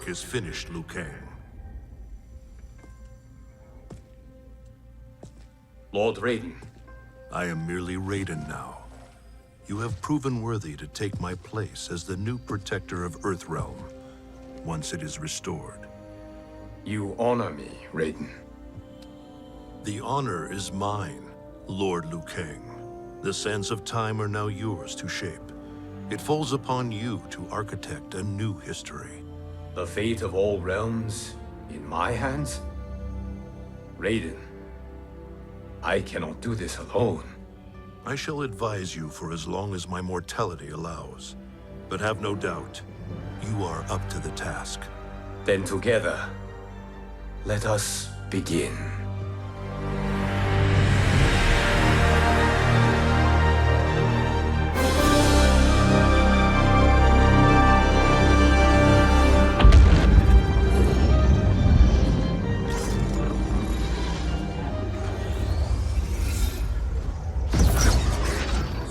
work is finished, Liu Kang. Lord Raiden. I am merely Raiden now. You have proven worthy to take my place as the new protector of Earthrealm, once it is restored. You honor me, Raiden. The honor is mine, Lord Liu Kang. The sands of time are now yours to shape. It falls upon you to architect a new history. The fate of all realms in my hands? Raiden, I cannot do this alone. I shall advise you for as long as my mortality allows. But have no doubt, you are up to the task. Then together, let us begin.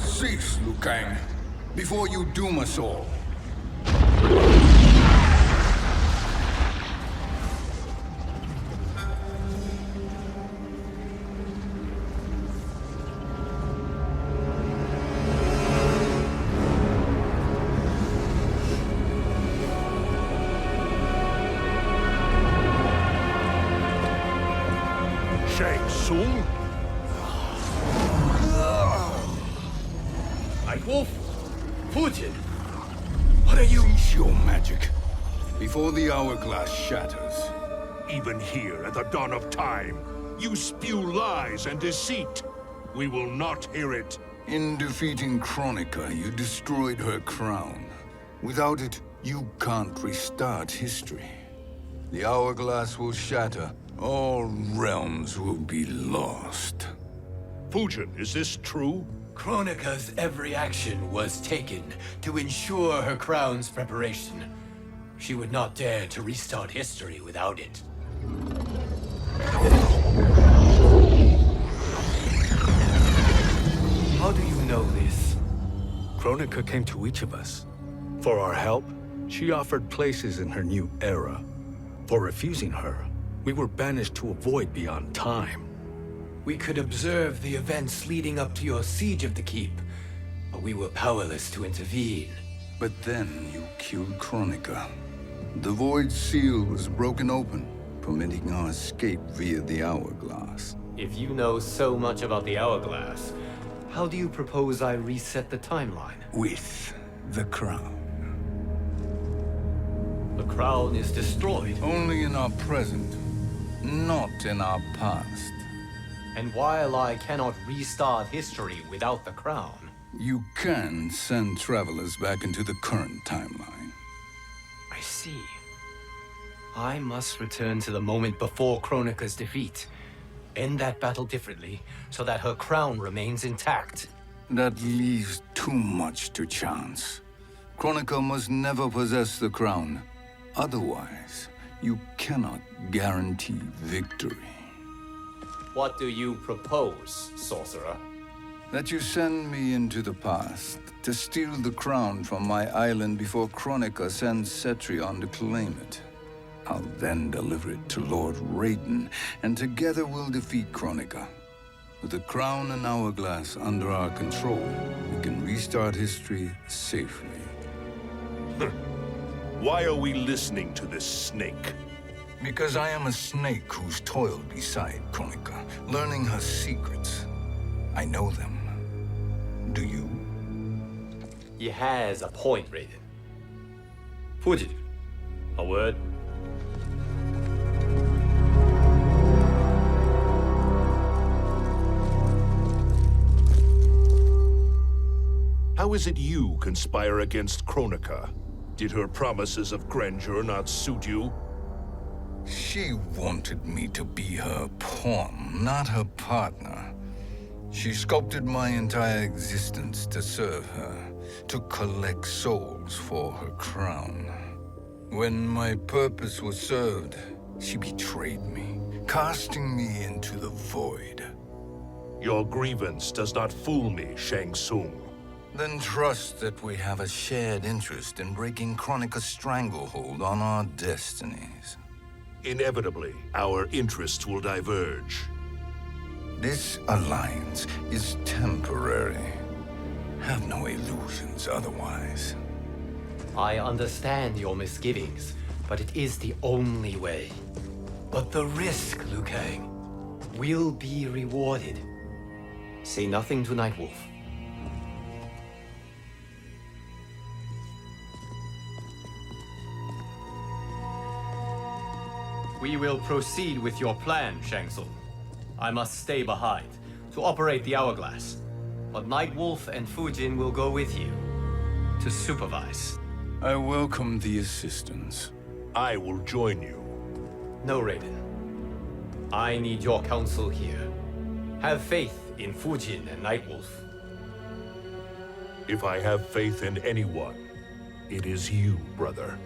Cease, Liu Kang, before you doom us all. Shang Tsung? Wolf, Putin, what are you? Cease your magic, before the hourglass shatters. Even here at the dawn of time, you spew lies and deceit. We will not hear it. In defeating Kronika, you destroyed her crown. Without it, you can't restart history. The hourglass will shatter. All realms will be lost. Fujin, is this true? Kronika's every action was taken to ensure her crown's preparation. She would not dare to restart history without it. How do you know this? Kronika came to each of us. For our help, she offered places in her new era. For refusing her, we were banished to a void beyond time. We could observe the events leading up to your siege of the keep, but we were powerless to intervene. But then you killed Kronika. The void seal was broken open, permitting our escape via the hourglass. If you know so much about the hourglass, how do you propose I reset the timeline? With the crown. The crown is destroyed. Only in our present, not in our past. And while I cannot restart history without the crown... You can send travelers back into the current timeline. I see. I must return to the moment before Kronika's defeat. End that battle differently, so that her crown remains intact. That leaves too much to chance. Kronika must never possess the crown. Otherwise, you cannot guarantee victory. What do you propose, sorcerer? That you send me into the past to steal the crown from my island before Kronika sends Cetrion to claim it. I'll then deliver it to Lord Raiden, and together we'll defeat Kronika. With the crown and hourglass under our control, we can restart history safely. Why are we listening to this snake? Because I am a snake who's toiled beside Kronika, learning her secrets. I know them. Do you? He has a point, Raiden. Fujin, a word? How is it you conspire against Kronika? Did her promises of grandeur not suit you? She wanted me to be her pawn, not her partner. She sculpted my entire existence to serve her, to collect souls for her crown. When my purpose was served, she betrayed me, casting me into the void. Your grievance does not fool me, Shang Tsung. Then trust that we have a shared interest in breaking Kronika's stranglehold on our destinies. Inevitably, our interests will diverge. This alliance is temporary. Have no illusions otherwise. I understand your misgivings, but it is the only way. But the risk, Liu Kang, will be rewarded. Say nothing to Nightwolf. We will proceed with your plan, Shang Tsung. I must stay behind to operate the hourglass. But Nightwolf and Fujin will go with you to supervise. I welcome the assistance. I will join you. No, Raiden. I need your counsel here. Have faith in Fujin and Nightwolf. If I have faith in anyone, it is you, brother.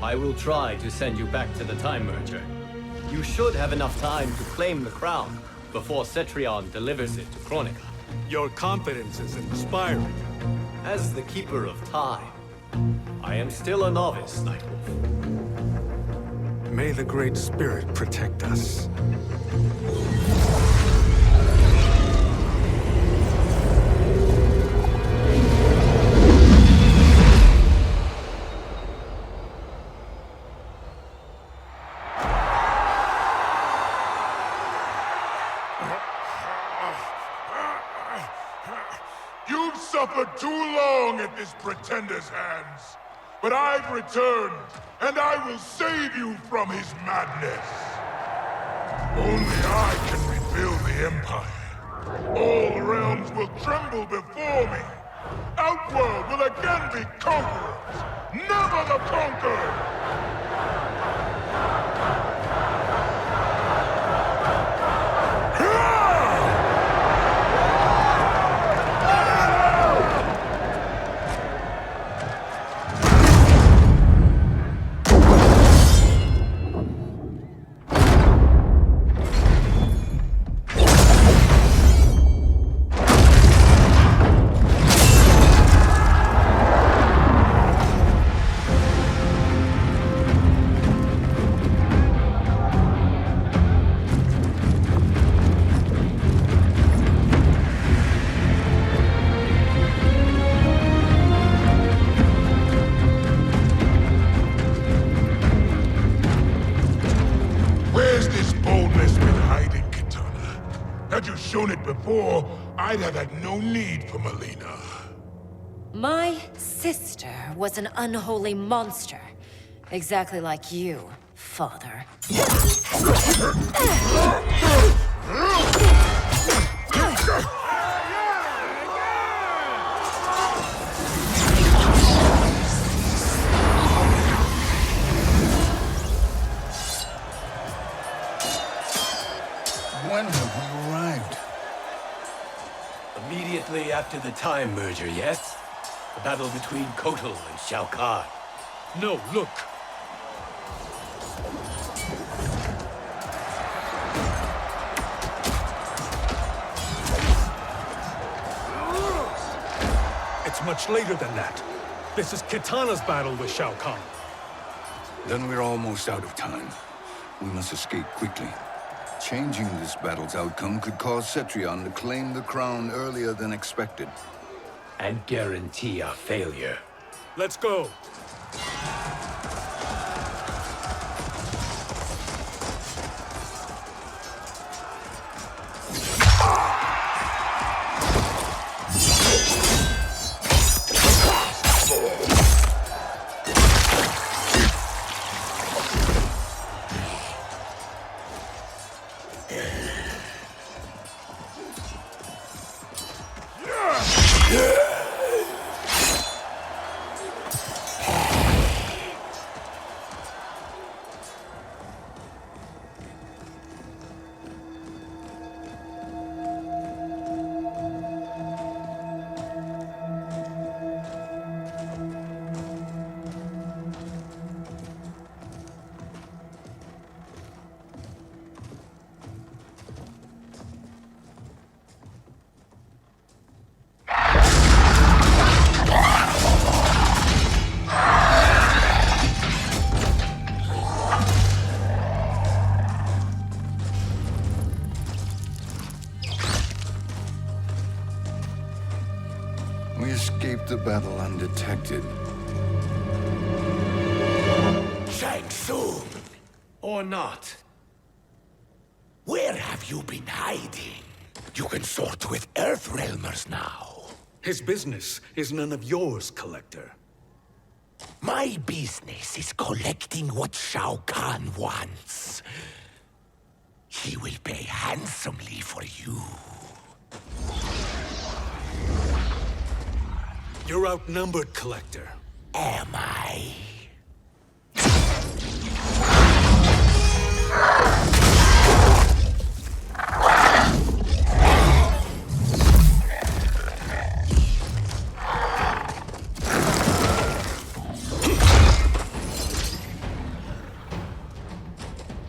I will try to send you back to the Time Merger. You should have enough time to claim the crown before Cetrion delivers it to Kronika. Your confidence is inspiring. As the Keeper of Time, I am still a novice, Nightwolf. May the Great Spirit protect us. You've suffered too long at this pretender's hands. But I've returned, and I will save you from his madness. Only I can rebuild the Empire. All realms will tremble before me. Outworld will again be conquerors, never the conquered! Shown it before, I'd have had no need for Melina. My sister was an unholy monster. Exactly like you, father. When have we arrived? Immediately after the Time Merger, yes? The battle between Kotal and Shao Kahn. No, look. It's much later than that. This is Kitana's battle with Shao Kahn. Then we're almost out of time. We must escape quickly. Changing this battle's outcome could cause Cetrion to claim the crown earlier than expected. And guarantee our failure. Let's go. the battle undetected. Shang Tsung! Or not. Where have you been hiding? You can sort with Earthrealmers now. His business is none of yours, Collector. My business is collecting what Shao Kahn wants. He will pay handsomely for you. You're outnumbered, Collector. Am I?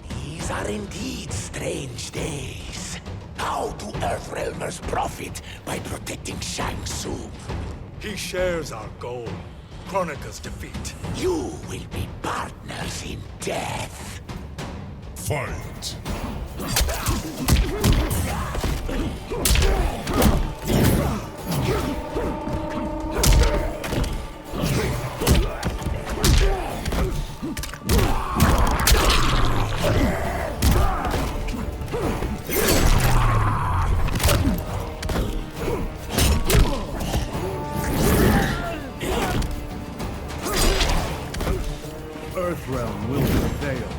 These are indeed strange days. How do Earthrealmers profit by protecting Shang Tsung? He shares our goal. Kronika's defeat. You will be partners in death. Fight! Earthrealm will prevail.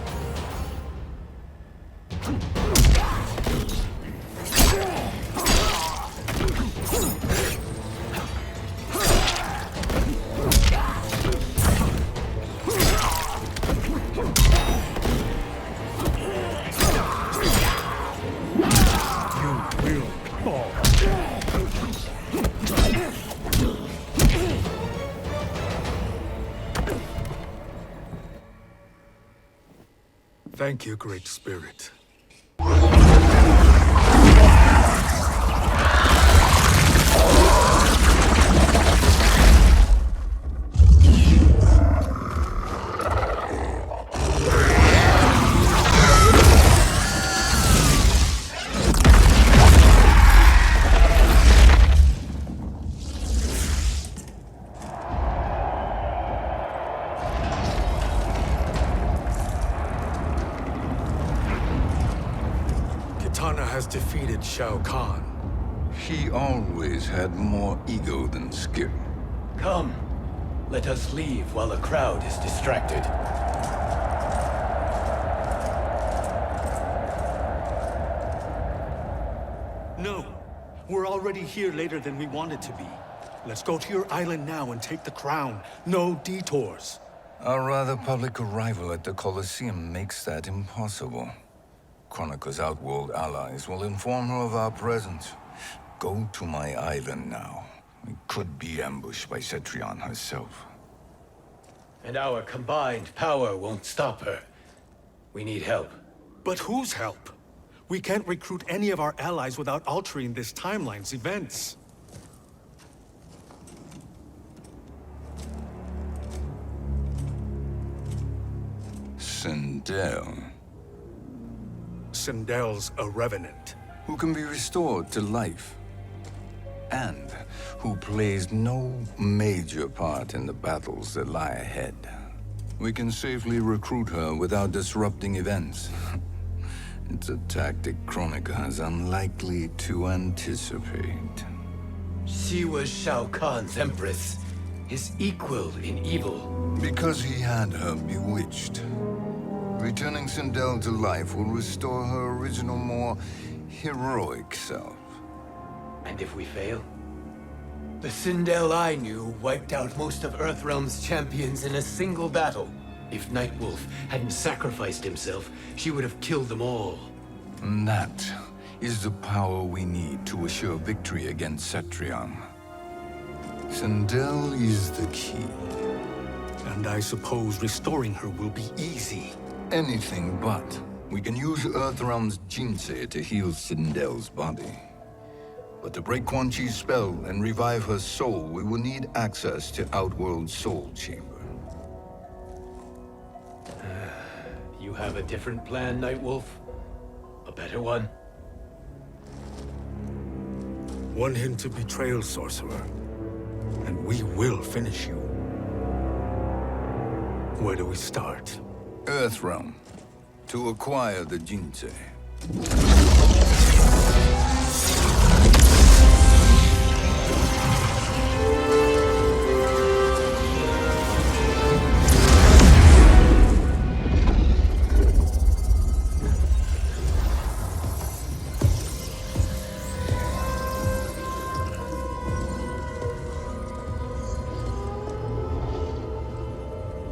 You will fall. Thank you, Great Spirit. Kitana has defeated Shao Kahn. He always had more ego than skill. Come, let us leave while the crowd is distracted. No, we're already here later than we wanted to be. Let's go to your island now and take the crown. No detours. Our rather public arrival at the Colosseum makes that impossible. Kronika's outworld allies will inform her of our presence. Go to my island now. We could be ambushed by Cetrion herself. And our combined power won't stop her. We need help. But whose help? We can't recruit any of our allies without altering this timeline's events. Sindel, Sindel's a revenant. who can be restored to life, and who plays no major part in the battles that lie ahead. We can safely recruit her without disrupting events. It's a tactic Kronika is unlikely to anticipate. She was Shao Kahn's empress, his equal in evil. Because he had her bewitched. Returning Sindel to life will restore her original, more heroic self. And if we fail? The Sindel I knew wiped out most of Earthrealm's champions in a single battle. If Nightwolf hadn't sacrificed himself, she would have killed them all. And that is the power we need to assure victory against Cetrion. Sindel is the key. And I suppose restoring her will be easy. Anything but. We can use Earthrealm's Jinsei to heal Sindel's body. But to break Quan Chi's spell and revive her soul, we will need access to Outworld's Soul Chamber. You have a different plan, Nightwolf? A better one? Want him to betrayal, Sorcerer. and we will finish you. Where do we start? Earthrealm. To acquire the Jinsei.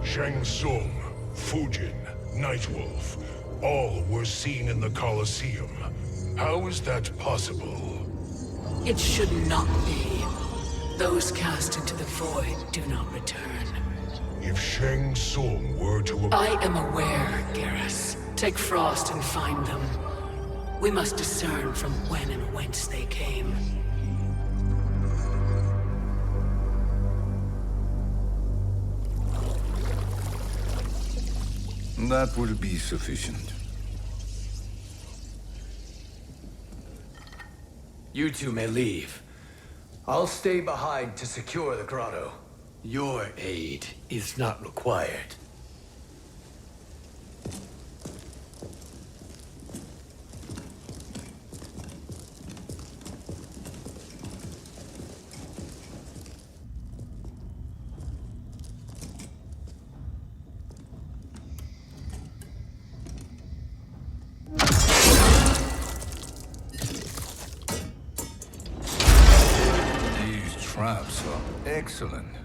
Shang Tsung, Fujin, Nightwolf, all were seen in the Colosseum. How is that possible? It should not be. Those cast into the void do not return. If Shang Tsung were to... I am aware, Garrus. Take Frost and find them. We must discern from when and whence they came. That will be sufficient. You two may leave. I'll stay behind to secure the grotto. Your aid is not required. Traps are excellent.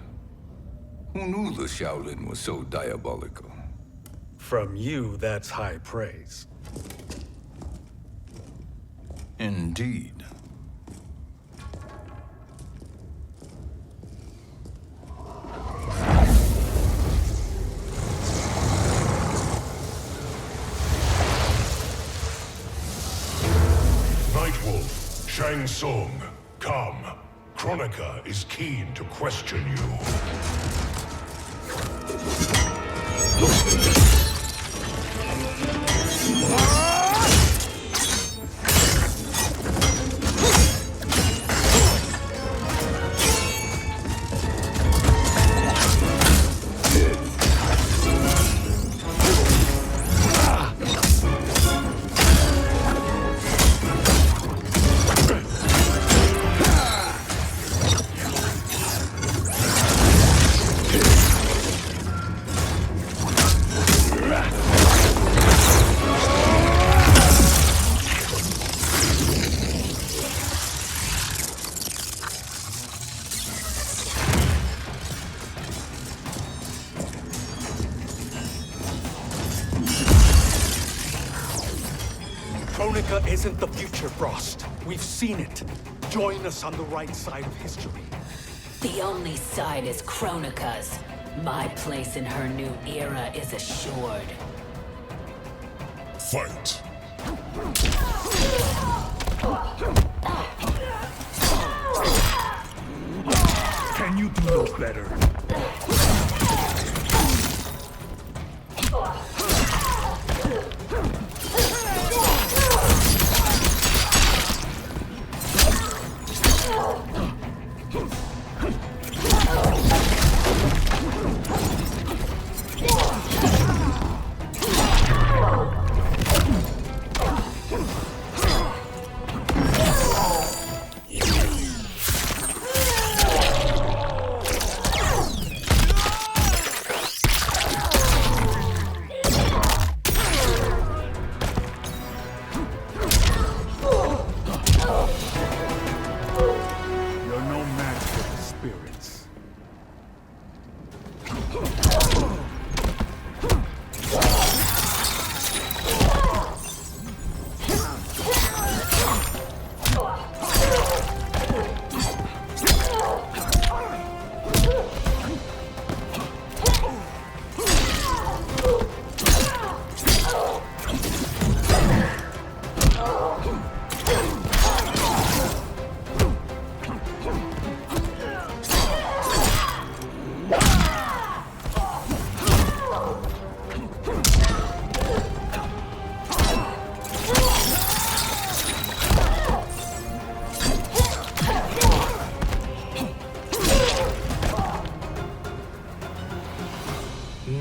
Who knew the Shaolin was so diabolical? From you, that's high praise. Indeed. Nightwolf, Shang Tsung, come. Kronika is keen to question you. Kronika isn't the future, Frost. We've seen it. Join us on the right side of history. The only side is Kronika's. My place in her new era is assured. Fight. Can you do no better?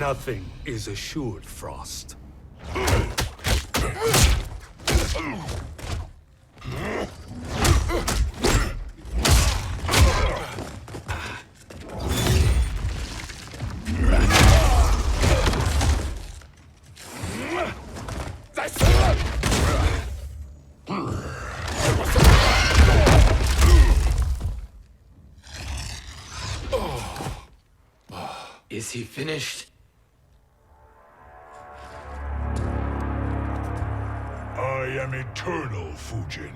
Nothing is assured, Frost. Is he finished? I am eternal, Fujin.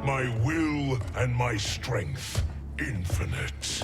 My will and my strength, infinite.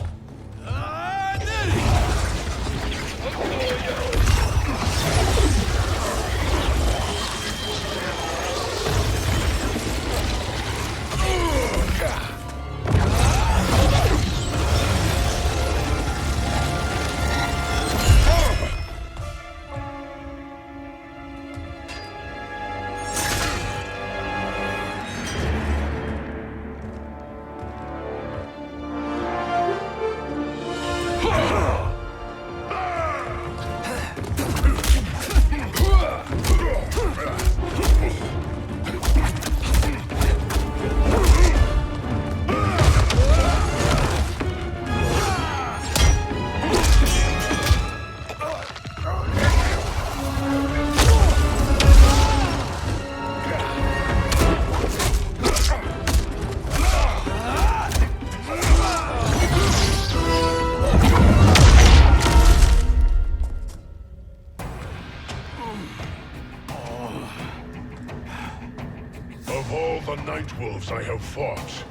Of all the Nightwolves I have fought,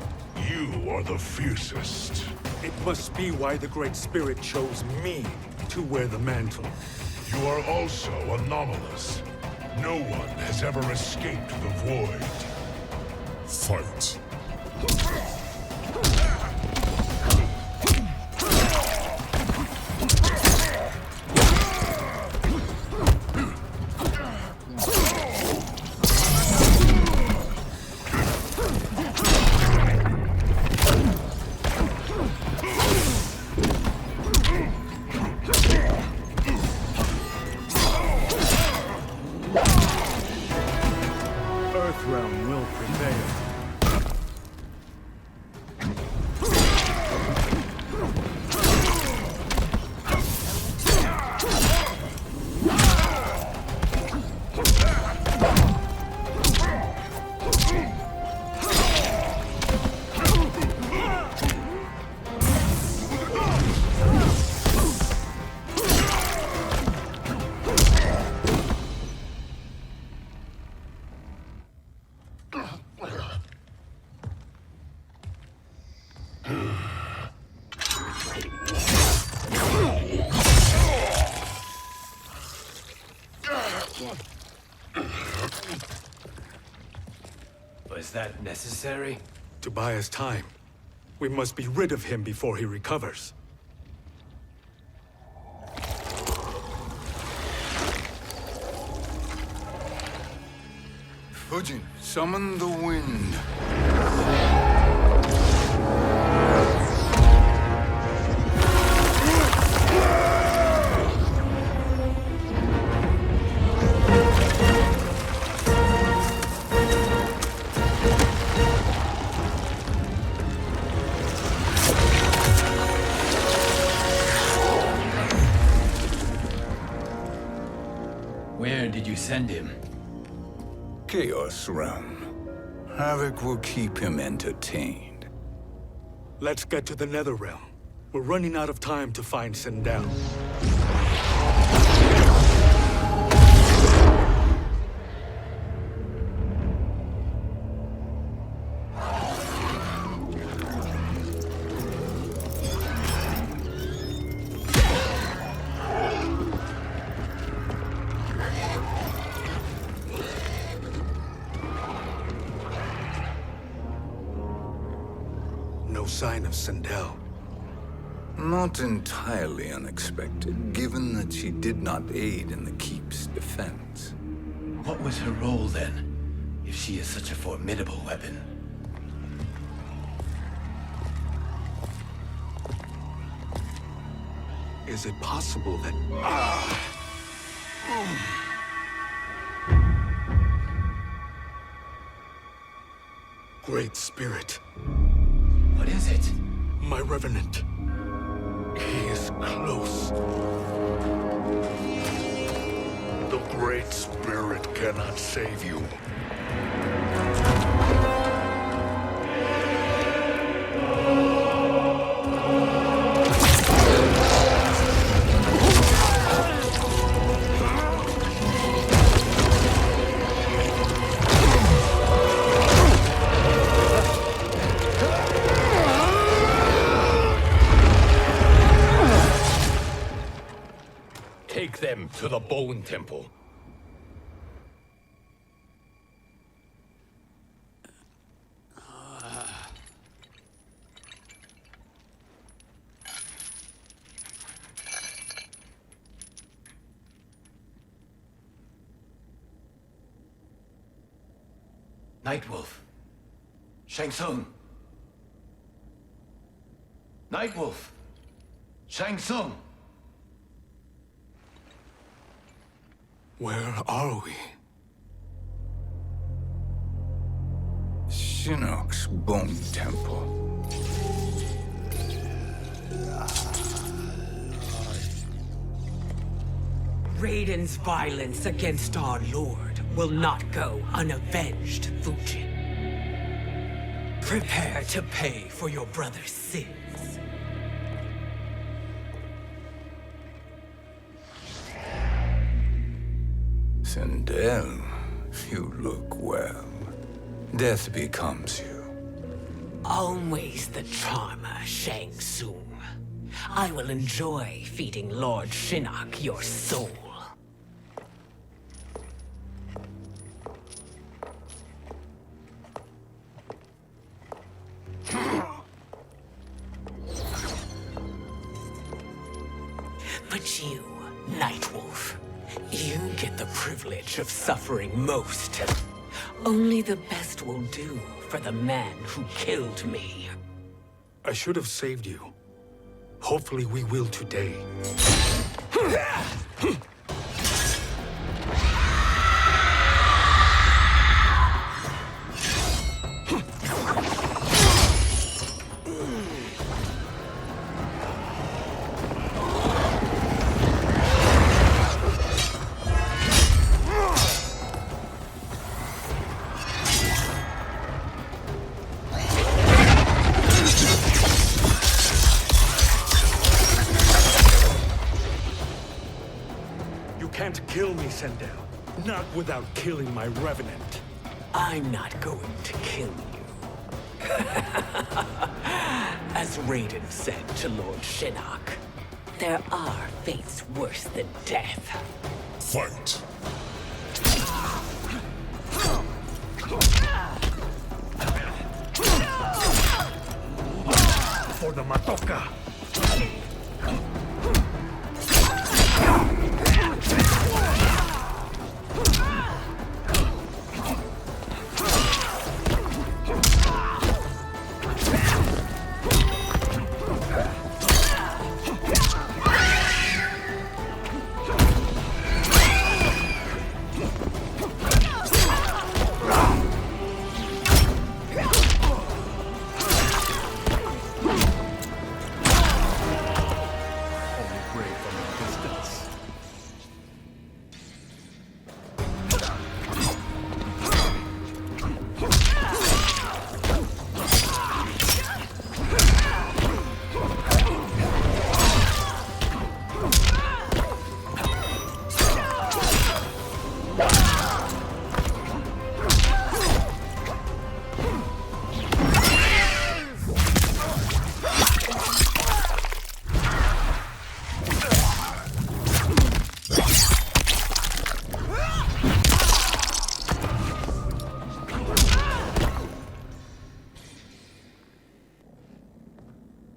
you are the fiercest. It must be why the Great Spirit chose me to wear the mantle. You are also anomalous. No one has ever escaped the void. Fight. Earthrealm will prevail. Was that necessary? To buy us time. We must be rid of him before he recovers. Fujin, summon the wind. Where did you send him? Chaos Realm. Havoc will keep him entertained. Let's get to the Netherrealm. We're running out of time to find Sindel. No sign of Sindel. Not entirely unexpected, given that she did not aid in the Keep's defense. What was her role then, if she is such a formidable weapon? Is it possible that... Great Spirit. What is it? My Revenant. He is close. The Great Spirit cannot save you. Take them to the Bone Temple. Nightwolf. Shang Tsung. Nightwolf. Shang Tsung. Where are we? Shinnok's Bone Temple. Raiden's violence against our lord will not go unavenged, Fujin. Prepare to pay for your brother's sins. Sindel, you look well. Death becomes you. Always the charmer, Shang Tsung. I will enjoy feeding Lord Shinnok your soul. But you, Nightwolf, you get the privilege of suffering most. Only the best will do for the man who killed me. I should have saved you. Hopefully we will today. Can't kill me, Sindel. Not without killing my Revenant. I'm not going to kill you. As Raiden said to Lord Shinnok, there are fates worse than death. Fight! For the Matoka!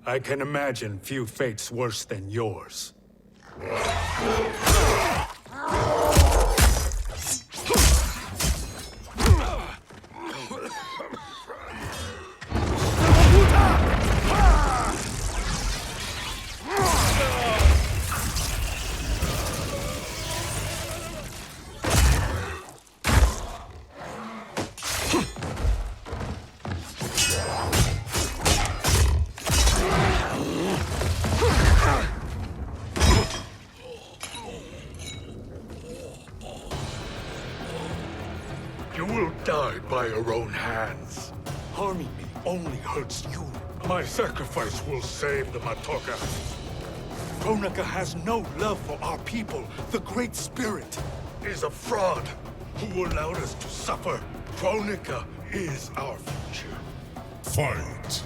I can imagine few fates worse than yours. You will die by your own hands. Harming me only hurts you. My sacrifice will save the Matoka. Kronika has no love for our people. The Great Spirit is a fraud who allowed us to suffer. Kronika is our future. Fight!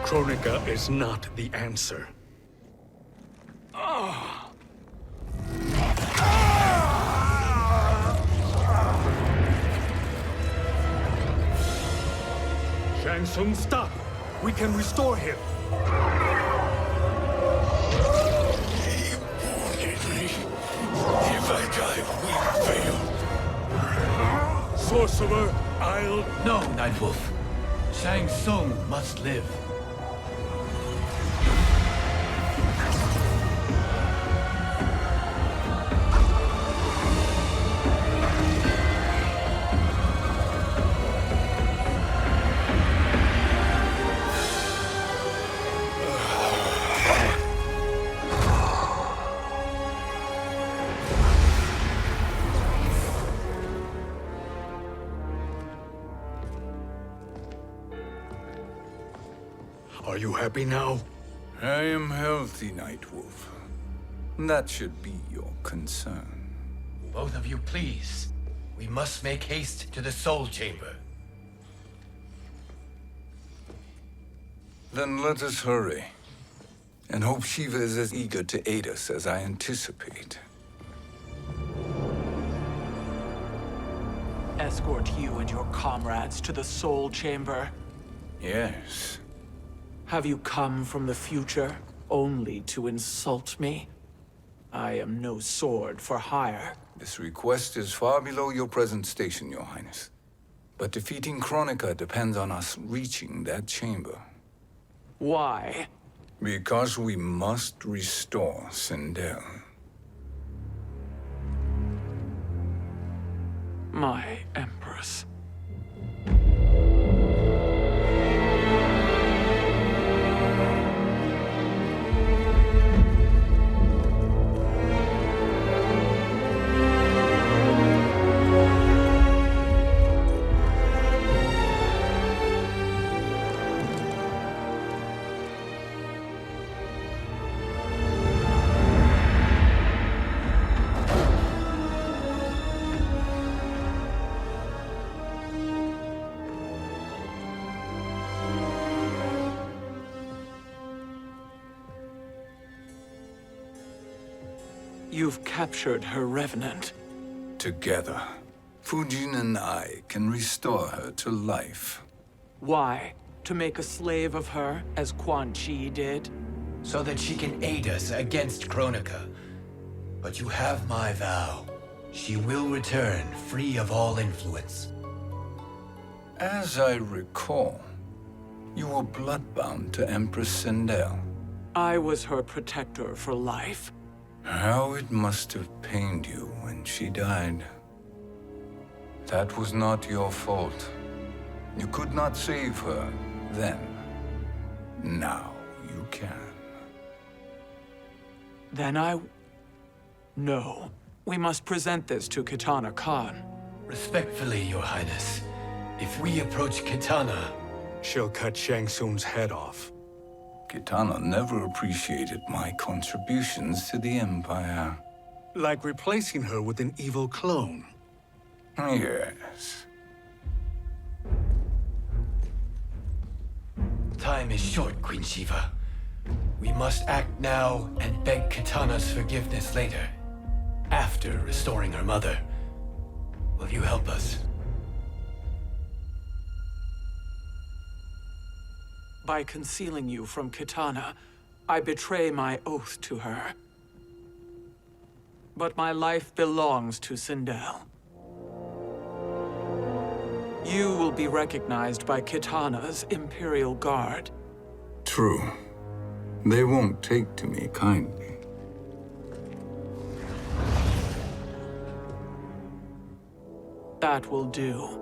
Kronika is not the answer. Shang Tsung, stop! We can restore him. If I die, we fail. Sorcerer, I'll... No, Nightwolf. Shang Tsung must live. Are you happy now? I am healthy, Nightwolf. That should be your concern. Both of you, please. We must make haste to the Soul Chamber. Then let us hurry. And hope Shiva is as eager to aid us as I anticipate. Escort you and your comrades to the Soul Chamber. Yes. Have you come from the future only to insult me? I am no sword for hire. This request is far below your present station, Your Highness. But defeating Kronika depends on us reaching that chamber. Why? Because we must restore Sindel. My Empress. You've captured her revenant. Together, Fujin and I can restore her to life. Why? To make a slave of her, as Quan Chi did? So that she can aid us against Kronika. But you have my vow. She will return free of all influence. As I recall, You were bloodbound to Empress Sindel. I was her protector for life. How it must have pained you when she died. That was not your fault. You could not save her then. Now you can. Then No. We must present this to Kitana Khan. Respectfully, Your Highness, if we approach Kitana, She'll cut Shang Tsung's head off. Kitana never appreciated my contributions to the Empire. Like replacing her with an evil clone. Yes. Time is short, Queen Shiva. We must act now and beg Kitana's forgiveness later, after restoring her mother. Will you help us? By concealing you from Kitana, I betray my oath to her. But my life belongs to Sindel. You will be recognized by Kitana's Imperial Guard. True. They won't take to me kindly. That will do.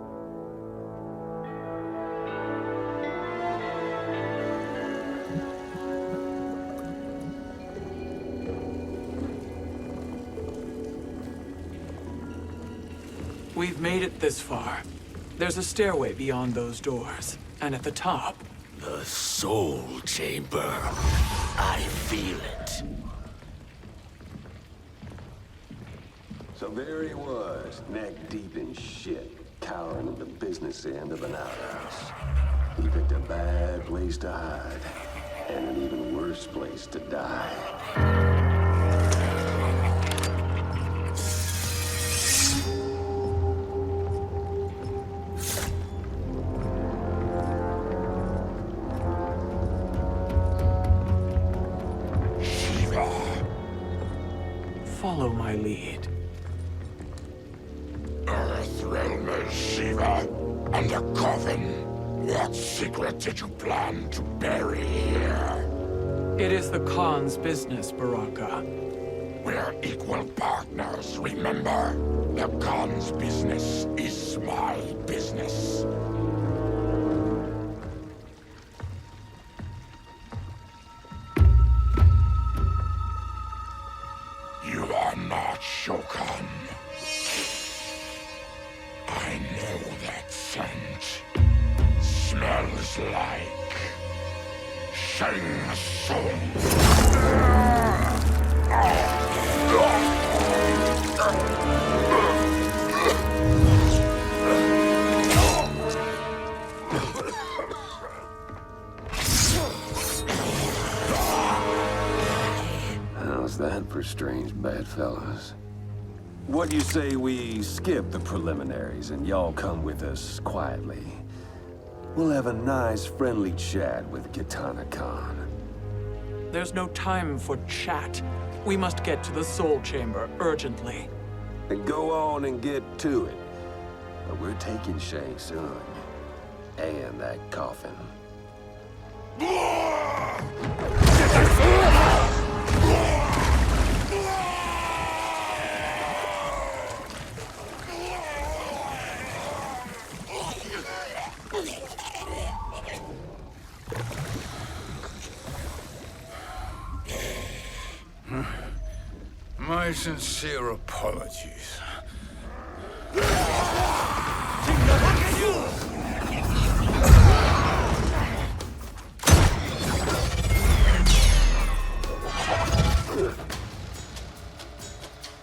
We've made it this far. There's a stairway beyond those doors, and at the top... The Soul Chamber. I feel it. So there he was, neck deep in shit, cowering at the business end of an outhouse. He picked a bad place to hide, and an even worse place to die. Follow my lead. Earthrealm is Shiva, and a coffin. What secret did you plan to bury here? It is the Khan's business, Baraka. We're equal partners, remember? The Khan's business is my business. You are not Shokan. I know that scent. Smells like Shang Tsung. How's that for strange bedfellows? What do you say we skip the preliminaries and y'all come with us quietly? We'll have a nice, friendly chat with Kitana Khan. There's no time for chat. We must get to the Soul Chamber urgently. And go on and get to it. But we're taking Shang Tsung. And that coffin. My sincere apologies.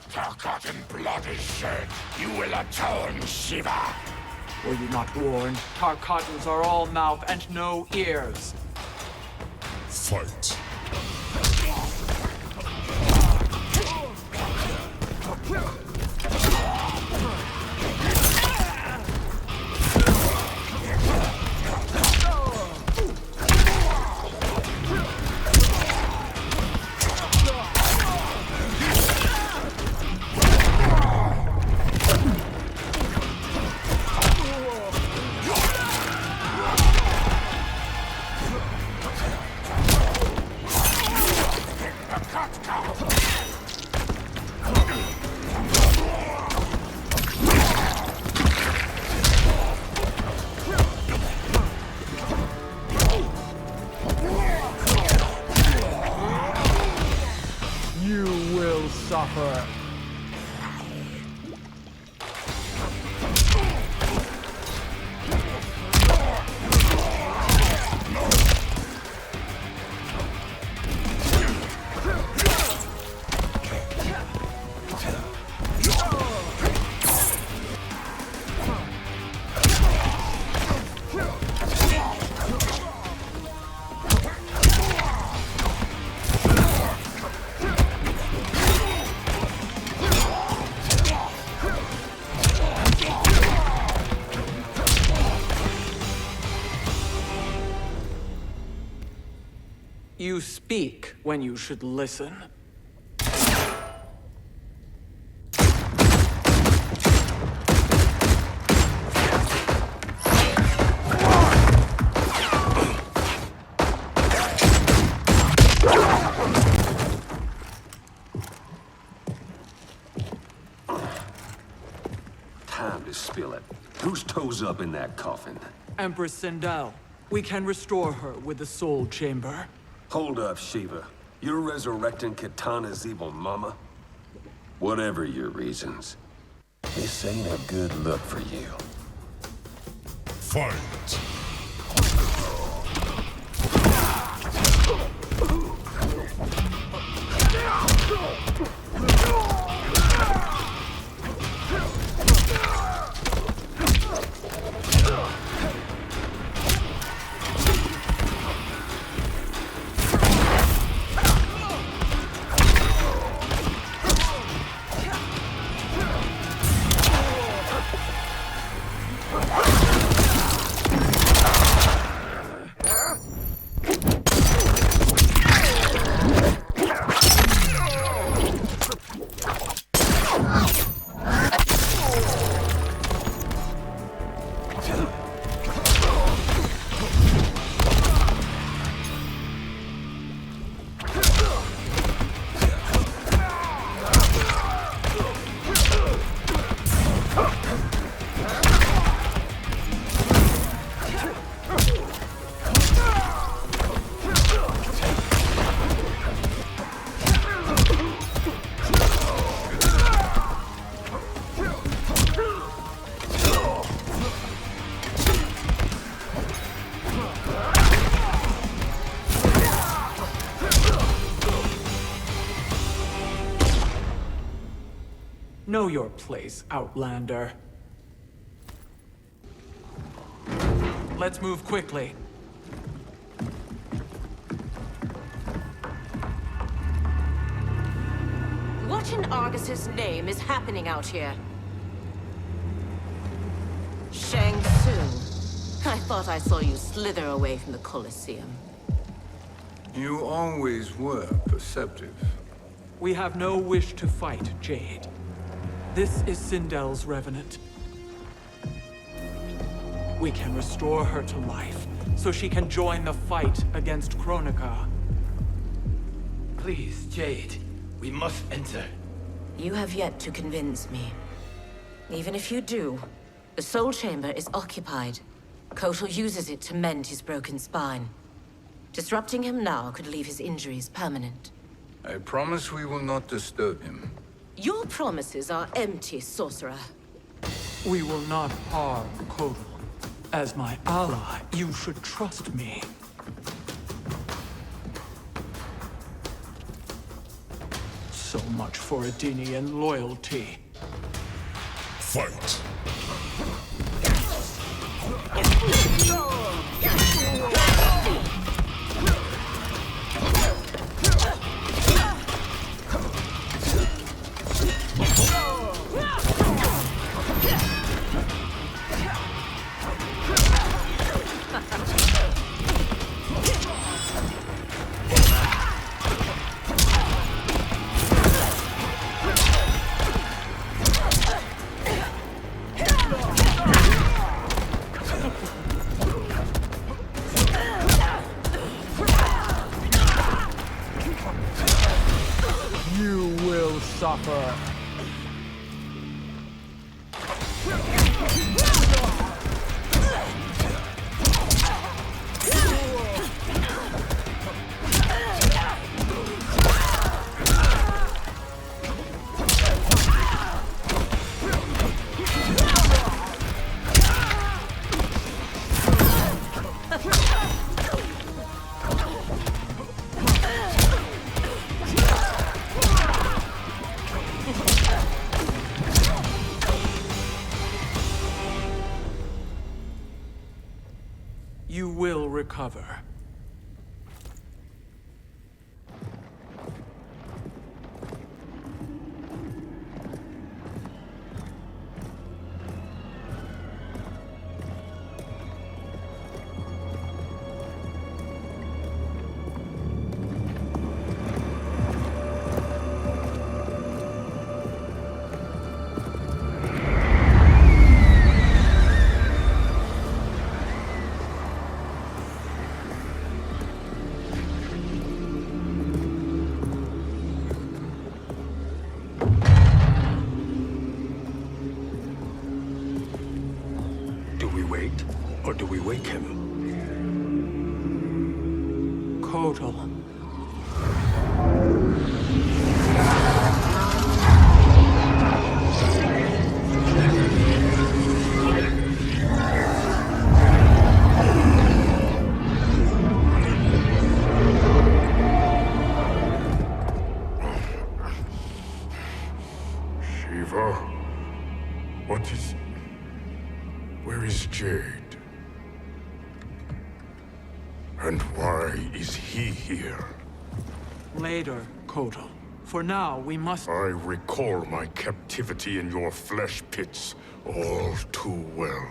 Forgotten blood is shed. You will atone, Shiva. Were you not warned? Tarkatans are all mouth and no ears. Fight. her. You speak when you should listen. Time to spill it. Whose toes up in that coffin? Empress Sindel. We can restore her with the Soul Chamber. Hold up, Shiva. You're resurrecting Kitana's evil mama? Whatever your reasons, this ain't a good look for you. Fight! Know your place, Outlander. Let's move quickly. What in Argus's name is happening out here? Shang Tsung. I thought I saw you slither away from the Colosseum. You always were perceptive. We have no wish to fight, Jade. This is Sindel's Revenant. We can restore her to life, so she can join the fight against Kronika. Please, Jade, we must enter. You have yet to convince me. Even if you do, the Soul Chamber is occupied. Kotal uses it to mend his broken spine. Disrupting him now could leave his injuries permanent. I promise we will not disturb him. Your promises are empty, sorcerer. We will not harm Kotal. As my ally, you should trust me. So much for Adenian loyalty. Fight! You will recover. Or do we wake him? Kotal. Shiva? What is... Where is Jade? And why is he here? Later, Kotal. For now, we must... I recall my captivity in your flesh pits all too well.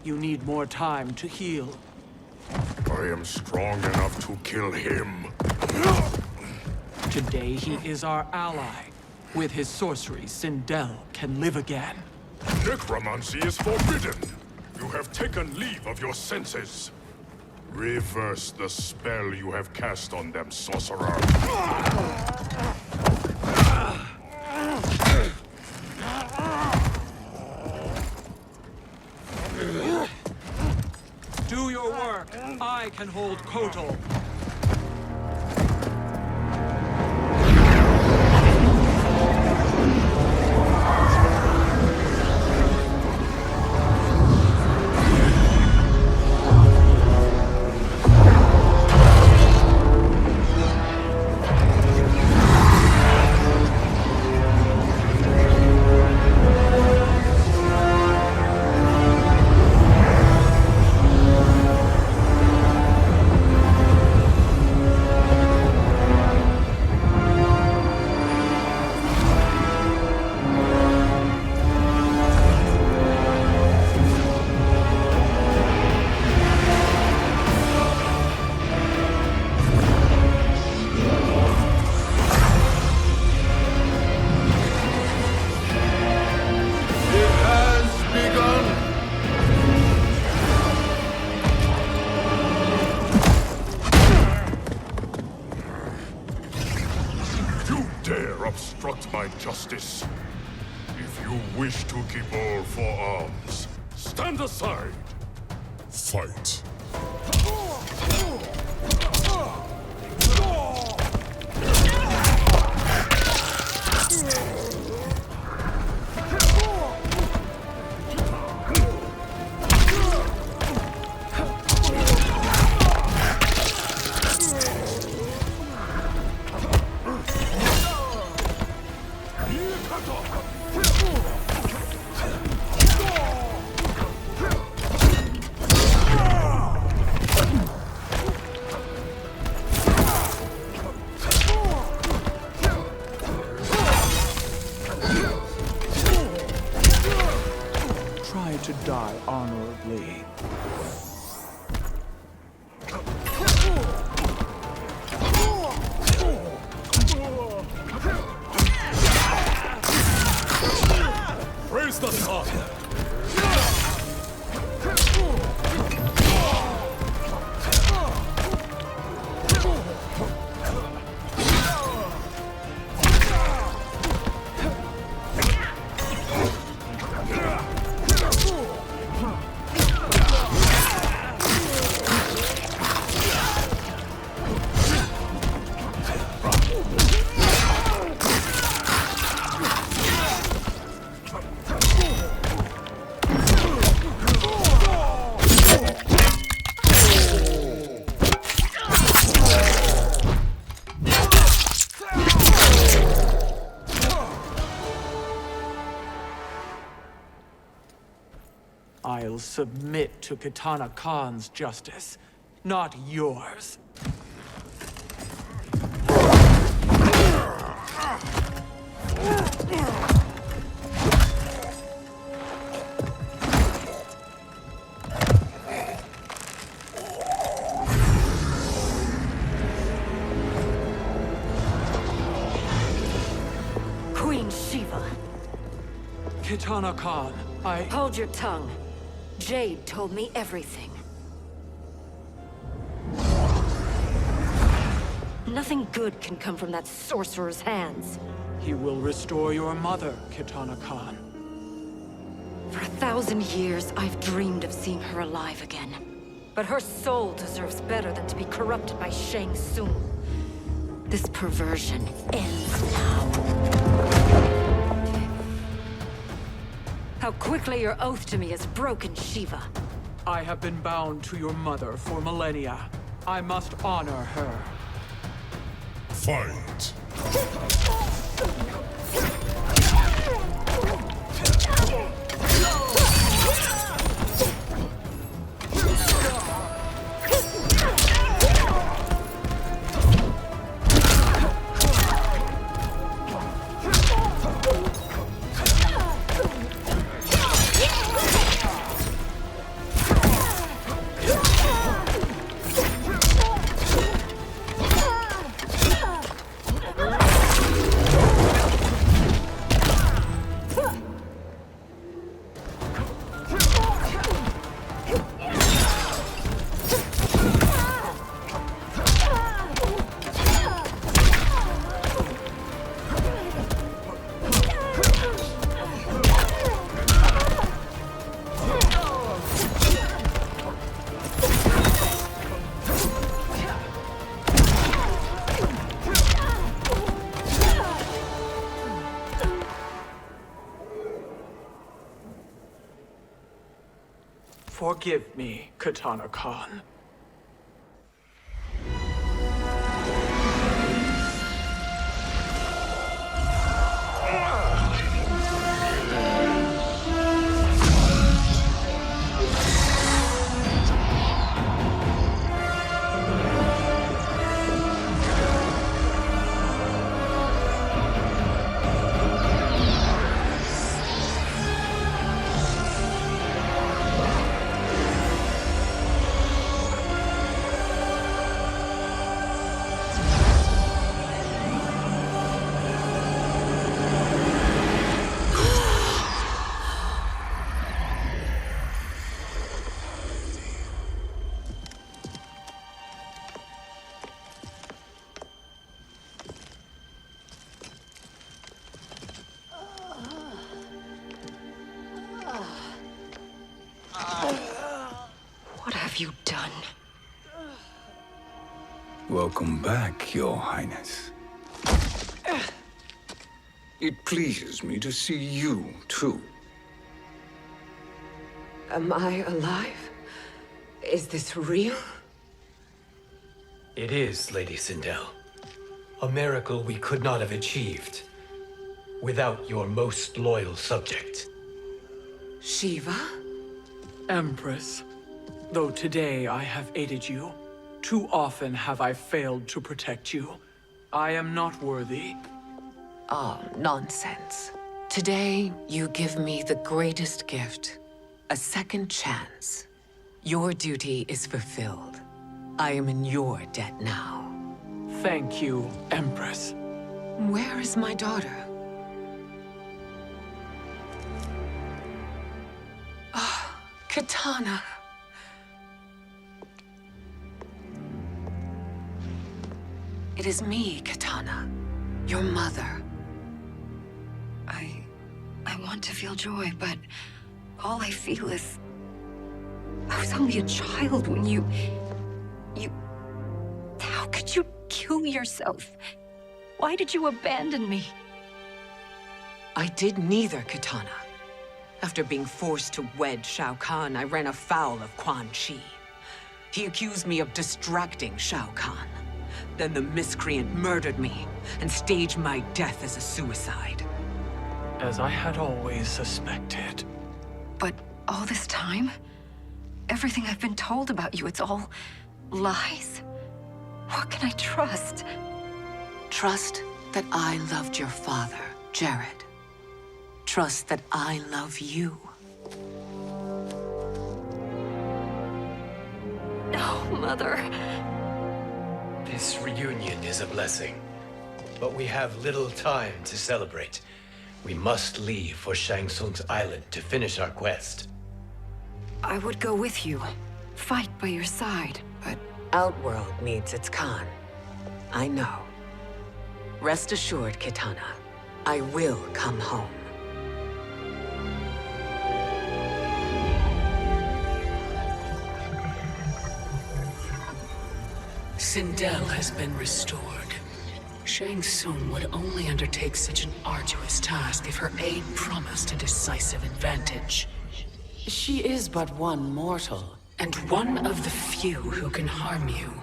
You need more time to heal. I am strong enough to kill him. Today he is our ally. With his sorcery, Sindel can live again. Necromancy is forbidden. You have taken leave of your senses. Reverse the spell you have cast on them, sorcerer. Do your work. I can hold Kotal. Obstruct my justice. If you wish to keep all four arms, stand aside. Fight. To die honorably. Raise the sun! submit to Kitana Khan's justice, not yours. Queen Shiva. Kitana Khan, Hold your tongue. Jade told me everything. Nothing good can come from that sorcerer's hands. He will restore your mother, Kitana Khan. For 1,000 years, I've dreamed of seeing her alive again. But her soul deserves better than to be corrupted by Shang Tsung. This perversion ends now. How quickly your oath to me has broken, Shiva. I have been bound to your mother for millennia. I must honor her. Fight! Forgive me, Kitana Khan. What have you done? Welcome back, Your Highness. It pleases me to see you, too. Am I alive? Is this real? It is, Lady Sindel. A miracle we could not have achieved without your most loyal subject. Shiva? Empress, though today I have aided you, too often have I failed to protect you. I am not worthy. Oh, nonsense. Today, you give me the greatest gift. A second chance. Your duty is fulfilled. I am in your debt now. Thank you, Empress. Where is my daughter? Ah, Kitana. It is me, Kitana. Your mother. I want to feel joy, but all I feel is... I was only a child when you... How could you kill yourself? Why did you abandon me? I did neither, Kitana. After being forced to wed Shao Kahn, I ran afoul of Quan Chi. He accused me of distracting Shao Kahn. Then the miscreant murdered me and staged my death as a suicide. As I had always suspected. But all this time, everything I've been told about you, it's all lies? What can I trust? Trust that I loved your father, Jared. Trust that I love you. No, Mother. This reunion is a blessing, but we have little time to celebrate. We must leave for Shang Tsung's island to finish our quest. I would go with you, fight by your side, but... Outworld needs its Khan. I know. Rest assured, Kitana, I will come home. Sindel has been restored. Shang Tsung would only undertake such an arduous task if her aid promised a decisive advantage. She is but one mortal, and one of the few who can harm you.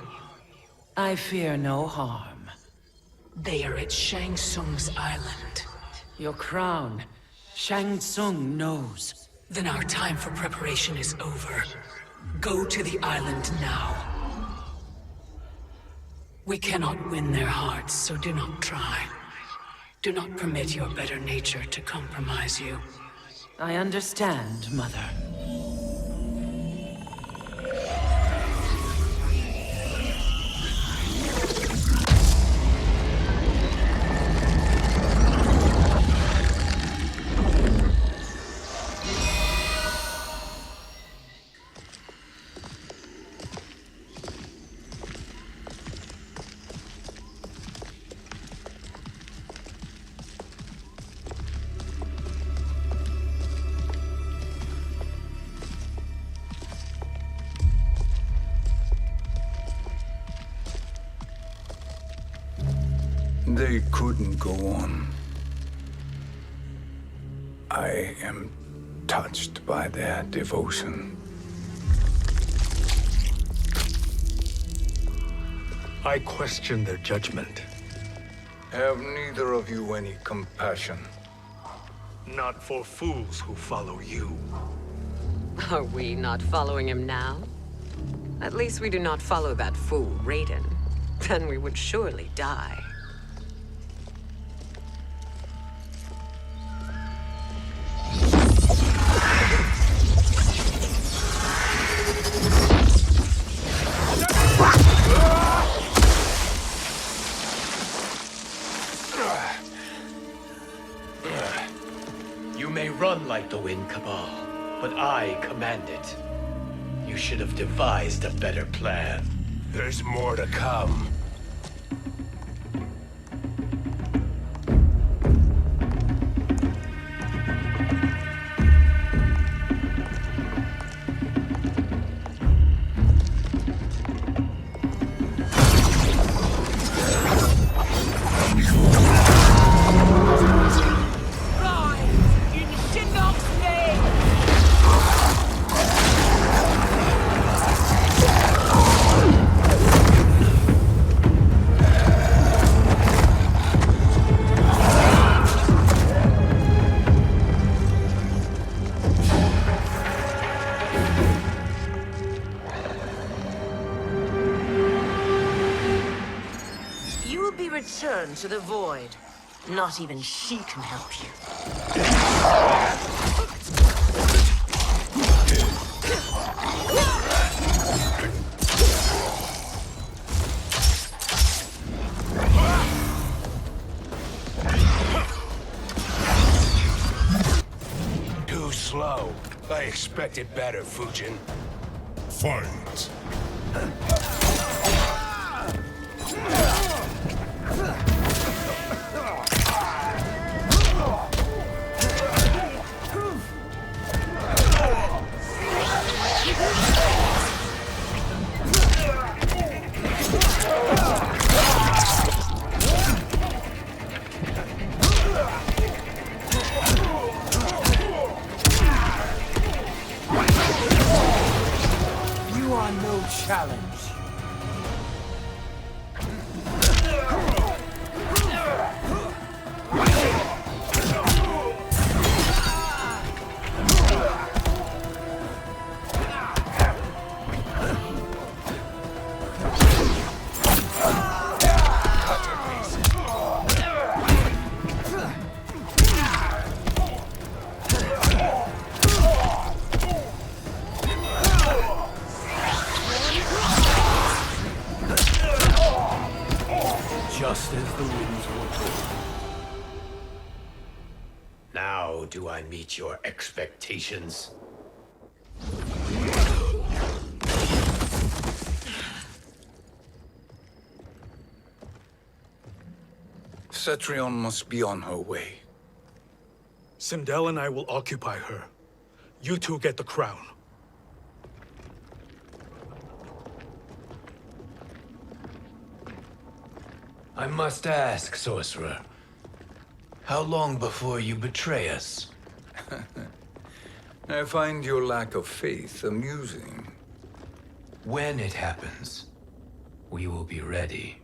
I fear no harm. They are at Shang Tsung's island. Your crown, Shang Tsung knows. Then our time for preparation is over. Go to the island now. We cannot win their hearts, so do not try. Do not permit your better nature to compromise you. I understand, Mother. They couldn't go on. I am touched by their devotion. I question their judgment. Have neither of you any compassion? Not for fools who follow you. Are we not following him now? At least we do not follow that fool, Raiden. Then we would surely die. You may run like the wind, Cabal, but I command it. You should have devised a better plan. There's more to come. Returned to the void. Not even she can help you. Too slow. I expected better, Fujin. Fight. You are no challenge. just as the winds will pull. Now do I meet your expectations? Cetrion must be on her way. Sindel and I will occupy her. You two get the crown. I must ask, sorcerer. How long before you betray us? I find your lack of faith amusing. When it happens, we will be ready.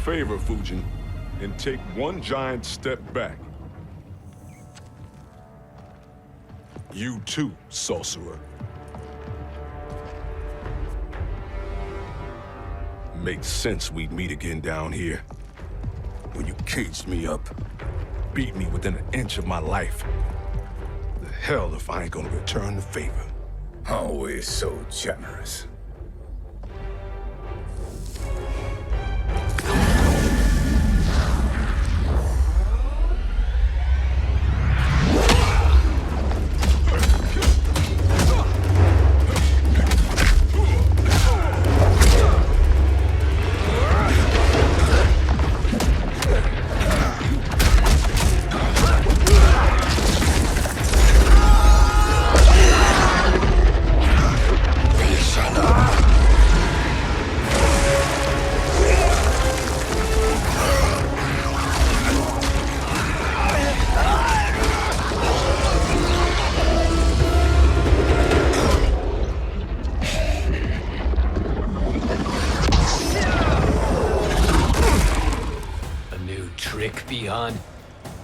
Favor, Fujin, and take one giant step back. You too, sorcerer. Makes sense we'd meet again down here. When you caged me up, beat me within an inch of my life. The hell if I ain't gonna return the favor. Always so generous.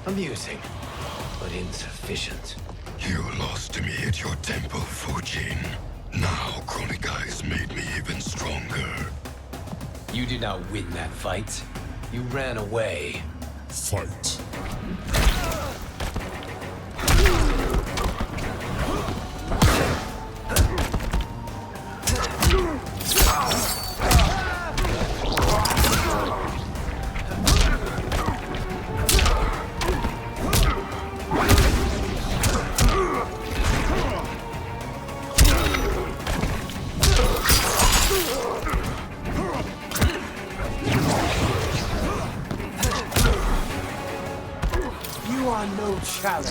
Amusing, but insufficient. You lost to me at your temple, Fujin. Now Kronika has made me even stronger. You did not win that fight. You ran away. Fight. No challenge.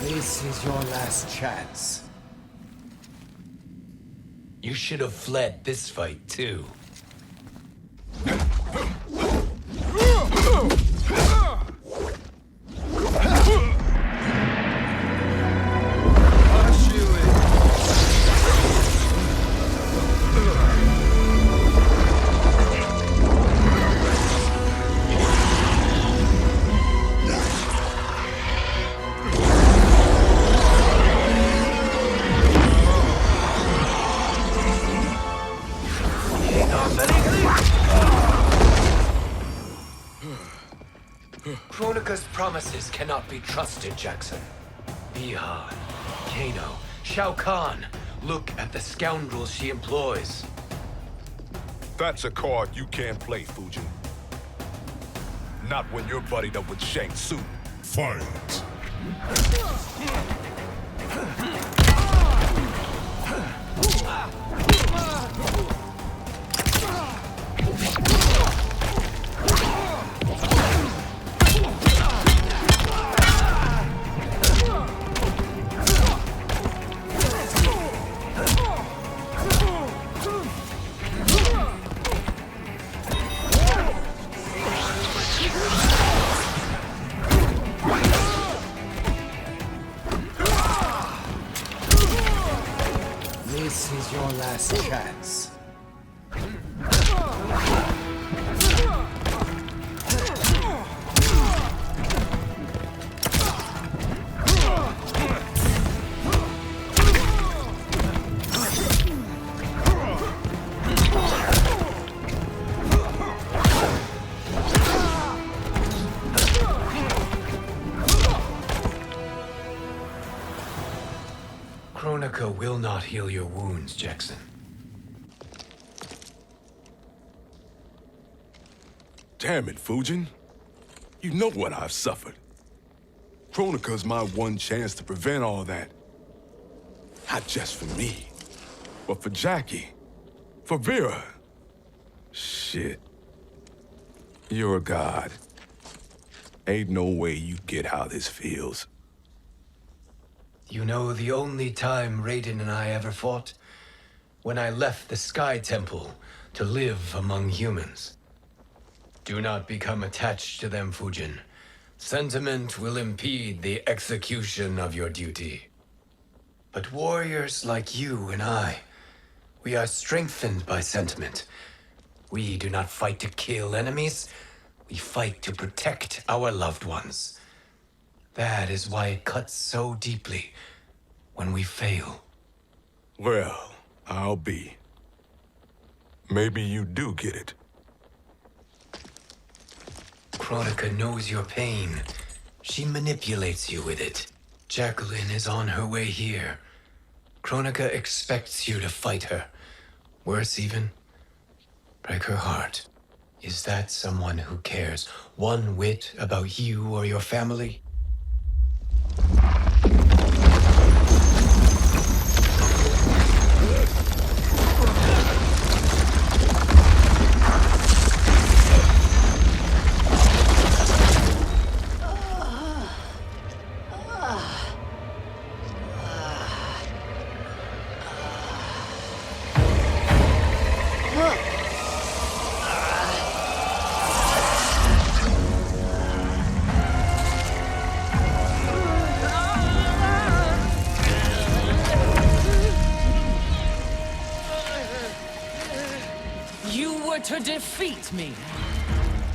This is your last chance. You should have fled this fight, too. Kronika's promises cannot be trusted, Jackson. Bihan, Kano, Shao Kahn. Look at the scoundrels she employs. That's a card you can't play, Fujin. Not when you're buddied up with Shang Tsung. Fight. This is your last chance. Kronika will not heal your wounds, Jackson. Damn it, Fujin. You know what I've suffered. Kronika's my one chance to prevent all that. Not just for me, but for Jackie, for Vera. Shit. You're a god. Ain't no way you get how this feels. You know the only time Raiden and I ever fought? When I left the Sky Temple to live among humans. Do not become attached to them, Fujin. Sentiment will impede the execution of your duty. But warriors like you and I, we are strengthened by sentiment. We do not fight to kill enemies. We fight to protect our loved ones. That is why it cuts so deeply when we fail. Well, I'll be. Maybe you do get it. Kronika knows your pain. She manipulates you with it. Jacqueline is on her way here. Kronika expects you to fight her. Worse even, break her heart. Is that someone who cares one whit about you or your family? To defeat me.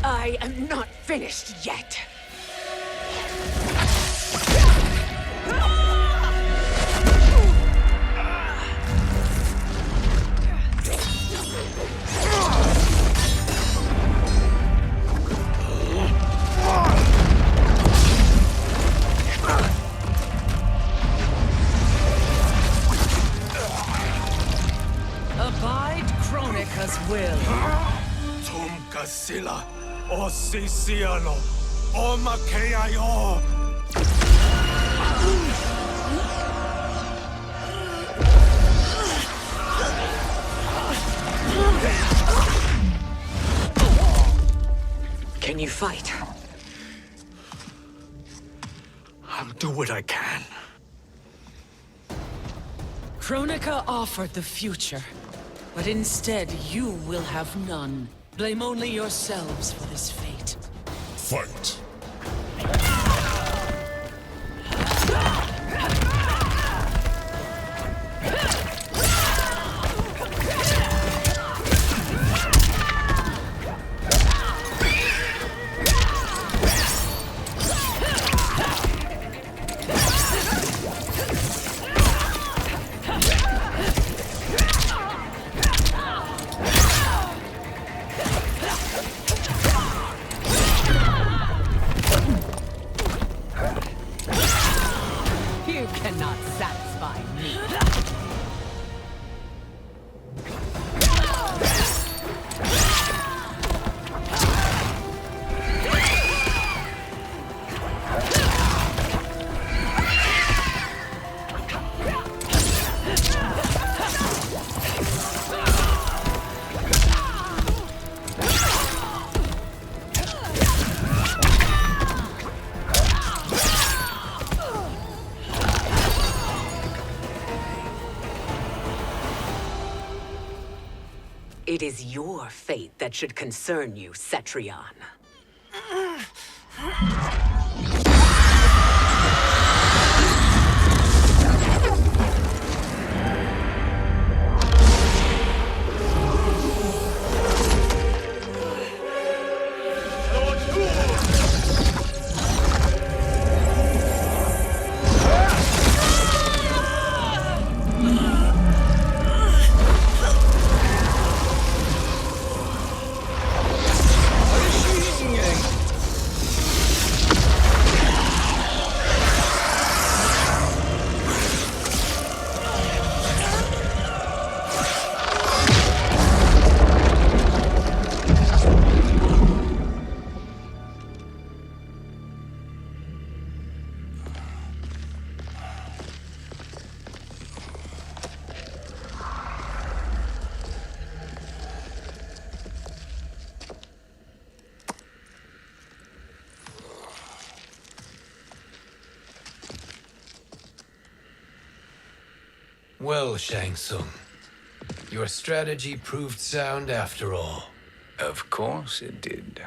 I am not finished yet. Abide Kronika's will. Sila, o Siciano, o Makeayo. Can you fight? I'll do what I can. Kronika offered the future, but instead you will have none. Blame only yourselves for this fate. Fight. It is your fate that should concern you, Cetrion. Well, Shang Tsung, your strategy proved sound after all. Of course it did.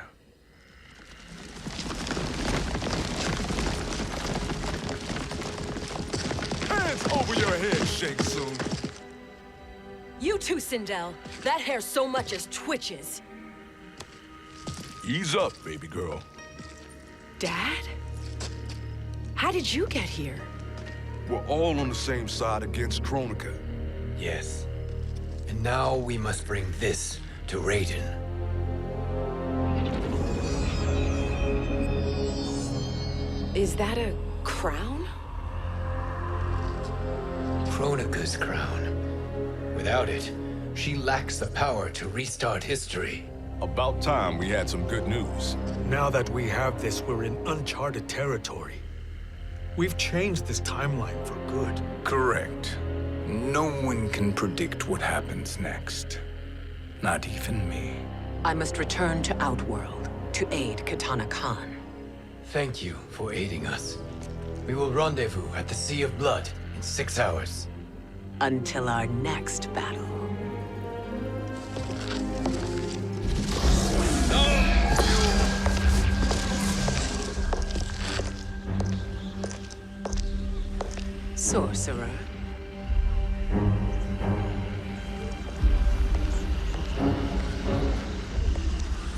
Hands over your head, Shang Tsung. You too, Sindel. That hair so much as twitches. Ease up, baby girl. Dad? How did you get here? We're all on the same side against Kronika. Yes. And now we must bring this to Raiden. Is that a crown? Kronika's crown. Without it, she lacks the power to restart history. About time we had some good news. Now that we have this, we're in uncharted territory. We've changed this timeline for good. Correct. No one can predict what happens next. Not even me. I must return to Outworld to aid Katana Khan. Thank you for aiding us. We will rendezvous at the Sea of Blood in 6 hours. Until our next battle. Sorcerer.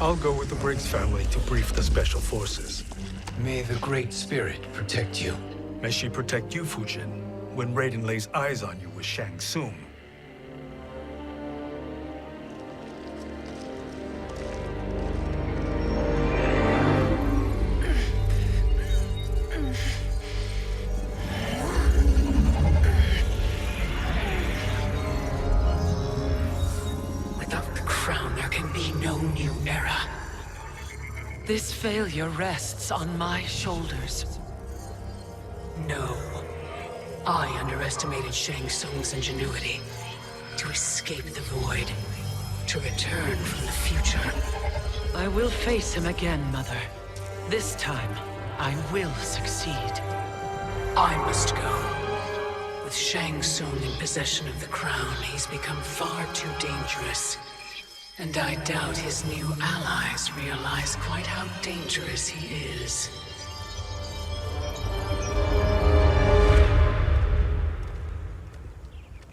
I'll go with the Briggs family to brief the Special Forces. May the Great Spirit protect you. May she protect you, Fujin, when Raiden lays eyes on you with Shang Tsung. Without the crown, there can be no new era. This failure rests on my shoulders. No. I underestimated Shang Tsung's ingenuity. To escape the void. To return from the future. I will face him again, Mother. This time, I will succeed. I must go. With Shang Tsung in possession of the crown, he's become far too dangerous. And I doubt his new allies realize quite how dangerous he is.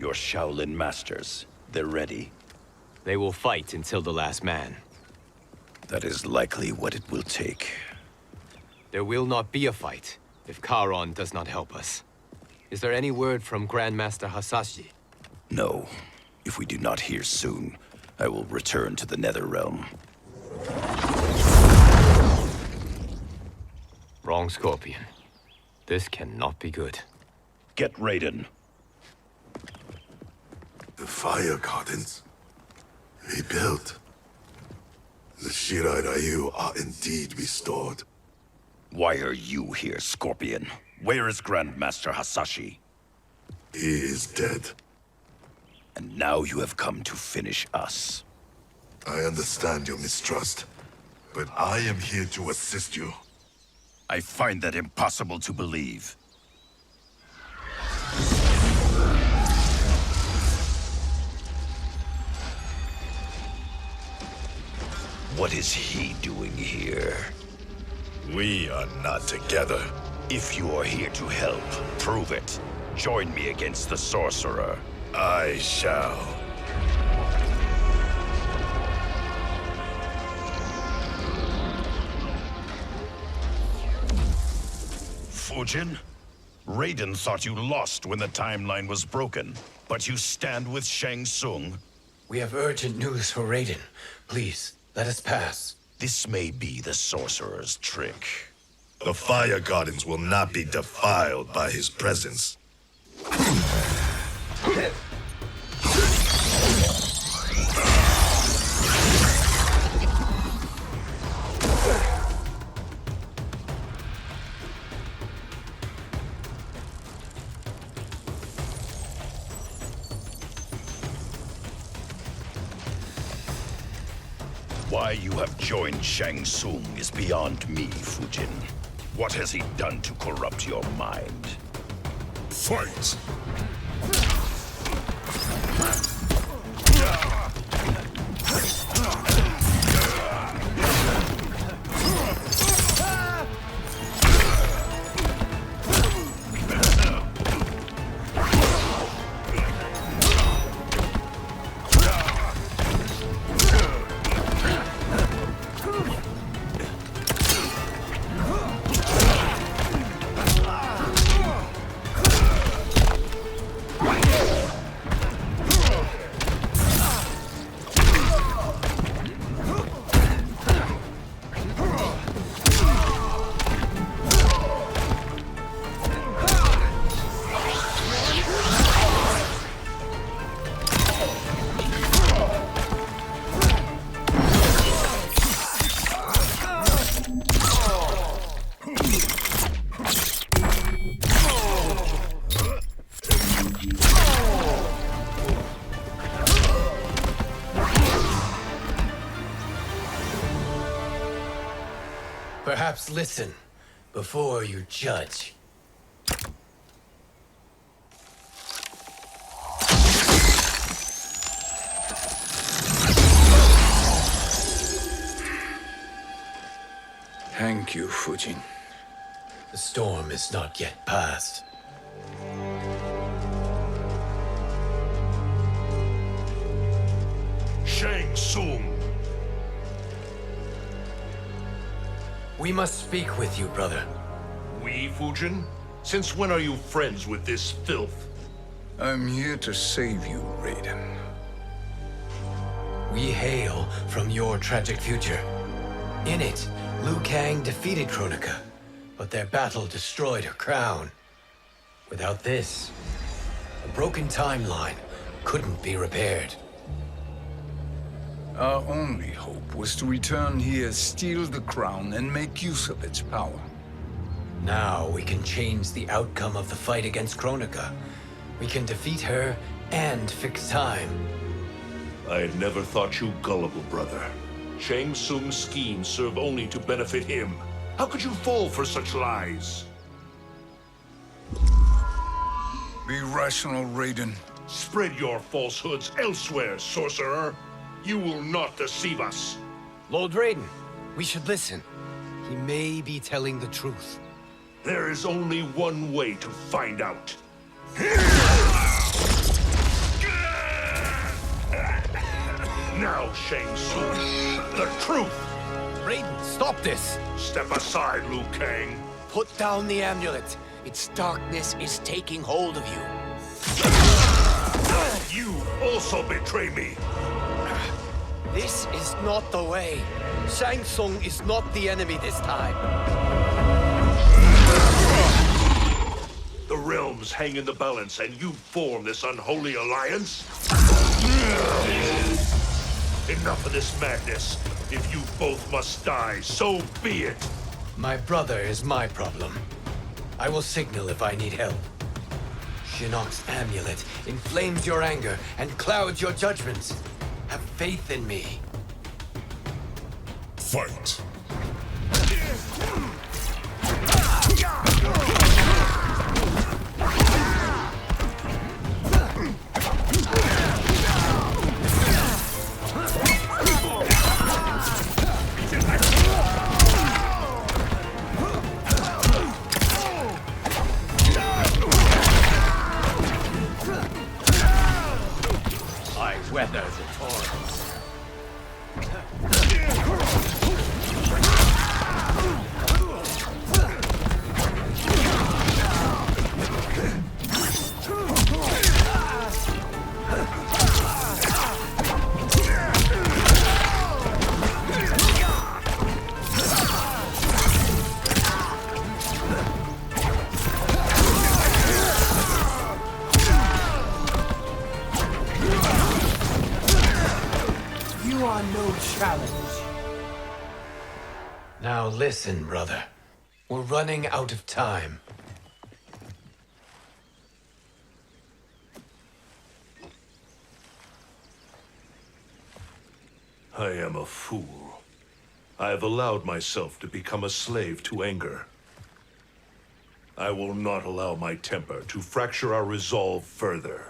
Your Shaolin masters, they're ready. They will fight until the last man. That is likely what it will take. There will not be a fight if Charon does not help us. Is there any word from Grandmaster Hasashi? No. If we do not hear soon, I will return to the Netherrealm. Wrong, Scorpion. This cannot be good. Get Raiden. The fire gardens, rebuilt. The Shirai Ryu are indeed restored. Why are you here, Scorpion? Where is Grandmaster Hasashi? He is dead. And now you have come to finish us. I understand your mistrust, but I am here to assist you. I find that impossible to believe. What is he doing here? We are not together. If you are here to help, prove it. Join me against the Sorcerer. I shall. Fujin? Raiden thought you lost when the timeline was broken, but you stand with Shang Tsung. We have urgent news for Raiden. Please, let us pass. This may be the Sorcerer's trick. The Fire Gardens will not be defiled by his presence. Why you have joined Shang Tsung is beyond me, Fujin. What has he done to corrupt your mind? Fight! Perhaps listen before you judge. Thank you, Fujin. The storm is not yet past. Shang Tsung! We must speak with you, brother. We, Fujin? Since when are you friends with this filth? I'm here to save you, Raiden. We hail from your tragic future. In it, Liu Kang defeated Kronika, but their battle destroyed her crown. Without this, a broken timeline couldn't be repaired. Our only hope was to return here, steal the crown, and make use of its power. Now we can change the outcome of the fight against Kronika. We can defeat her and fix time. I had never thought you gullible, brother. Shang Tsung's schemes serve only to benefit him. How could you fall for such lies? Be rational, Raiden. Spread your falsehoods elsewhere, sorcerer. You will not deceive us. Lord Raiden, we should listen. He may be telling the truth. There is only one way to find out. Now, Shang Tsung, the truth! Raiden, stop this! Step aside, Liu Kang. Put down the amulet. Its darkness is taking hold of you. You also betray me. This is not the way. Shang Tsung is not the enemy this time. The realms hang in the balance, and you form this unholy alliance? Enough of this madness. If you both must die, so be it. My brother is my problem. I will signal if I need help. Shinnok's amulet inflames your anger and clouds your judgments. Have faith in me. Fight. I weather the torrents. You are no challenge. Now listen, brother. We're running out of time. I am a fool. I have allowed myself to become a slave to anger. I will not allow my temper to fracture our resolve further.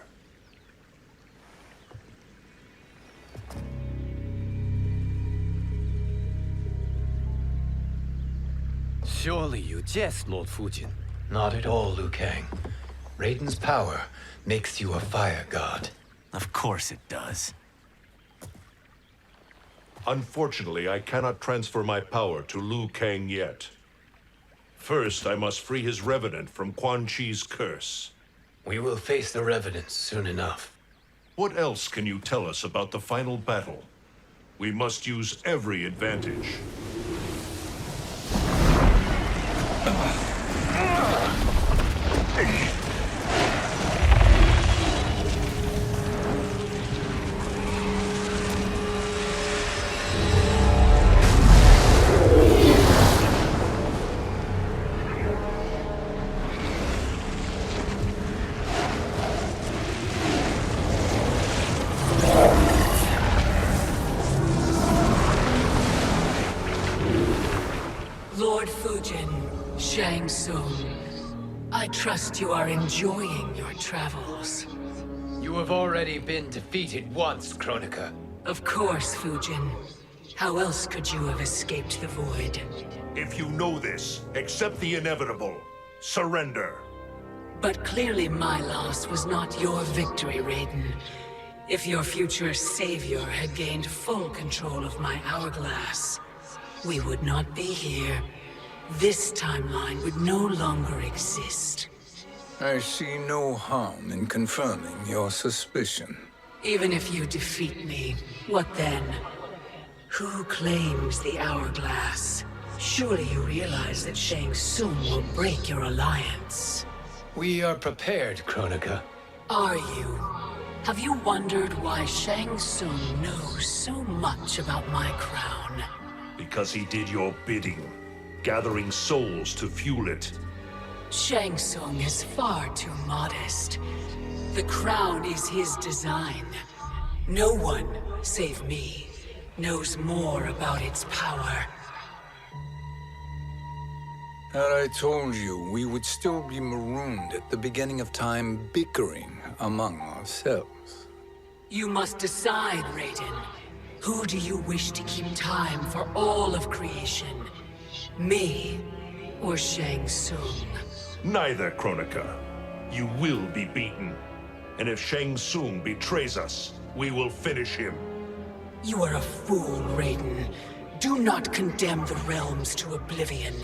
Surely you jest, Lord Fujin. Not at all, Liu Kang. Raiden's power makes you a fire god. Of course it does. Unfortunately, I cannot transfer my power to Liu Kang yet. First, I must free his revenant from Quan Chi's curse. We will face the revenants soon enough. What else can you tell us about the final battle? We must use every advantage. Tsung, I trust you are enjoying your travels. You have already been defeated once, Kronika. Of course, Fujin. How else could you have escaped the void? If you know this, accept the inevitable. Surrender. But clearly my loss was not your victory, Raiden. If your future savior had gained full control of my hourglass, we would not be here. This timeline would no longer exist. I see no harm in confirming your suspicion. Even if you defeat me, what then? Who claims the hourglass? Surely you realize that Shang Tsung will break your alliance. We are prepared, Kronika. Are you? Have you wondered why Shang Tsung knows so much about my crown? Because he did your bidding, gathering souls to fuel it. Shang Tsung is far too modest. The crown is his design. No one, save me, knows more about its power. Had I told you, we would still be marooned at the beginning of time, bickering among ourselves. You must decide, Raiden. Who do you wish to keep time for all of creation? Me or Shang Tsung? Neither, Kronika. You will be beaten. And if Shang Tsung betrays us, we will finish him. You are a fool, Raiden. Do not condemn the realms to oblivion.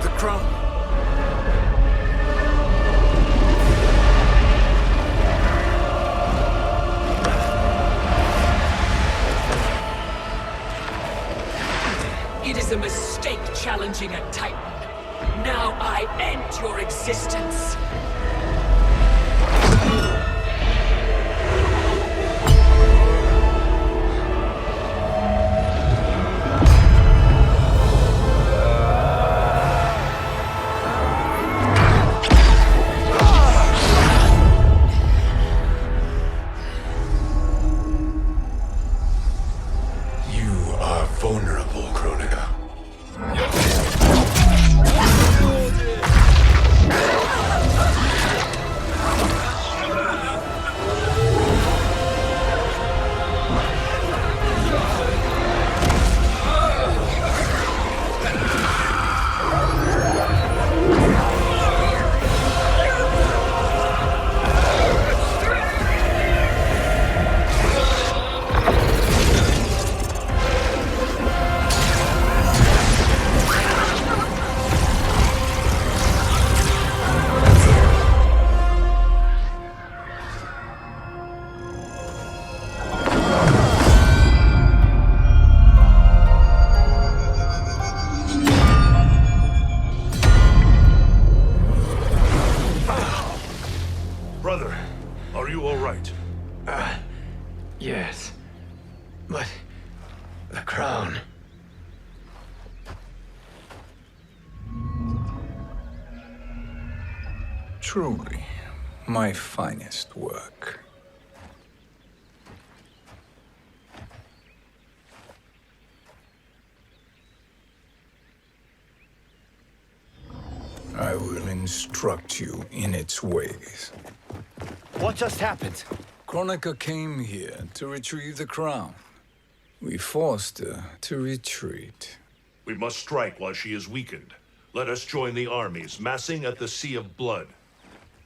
The crown. It is a mistake challenging a Titan. Now I end your existence. You are vulnerable, Kronika. Brother, are you all right? Yes. But the crown. Truly, my finest work. I will instruct you in its ways. What just happened? Kronika came here to retrieve the crown. We forced her to retreat. We must strike while she is weakened. Let us join the armies, massing at the Sea of Blood.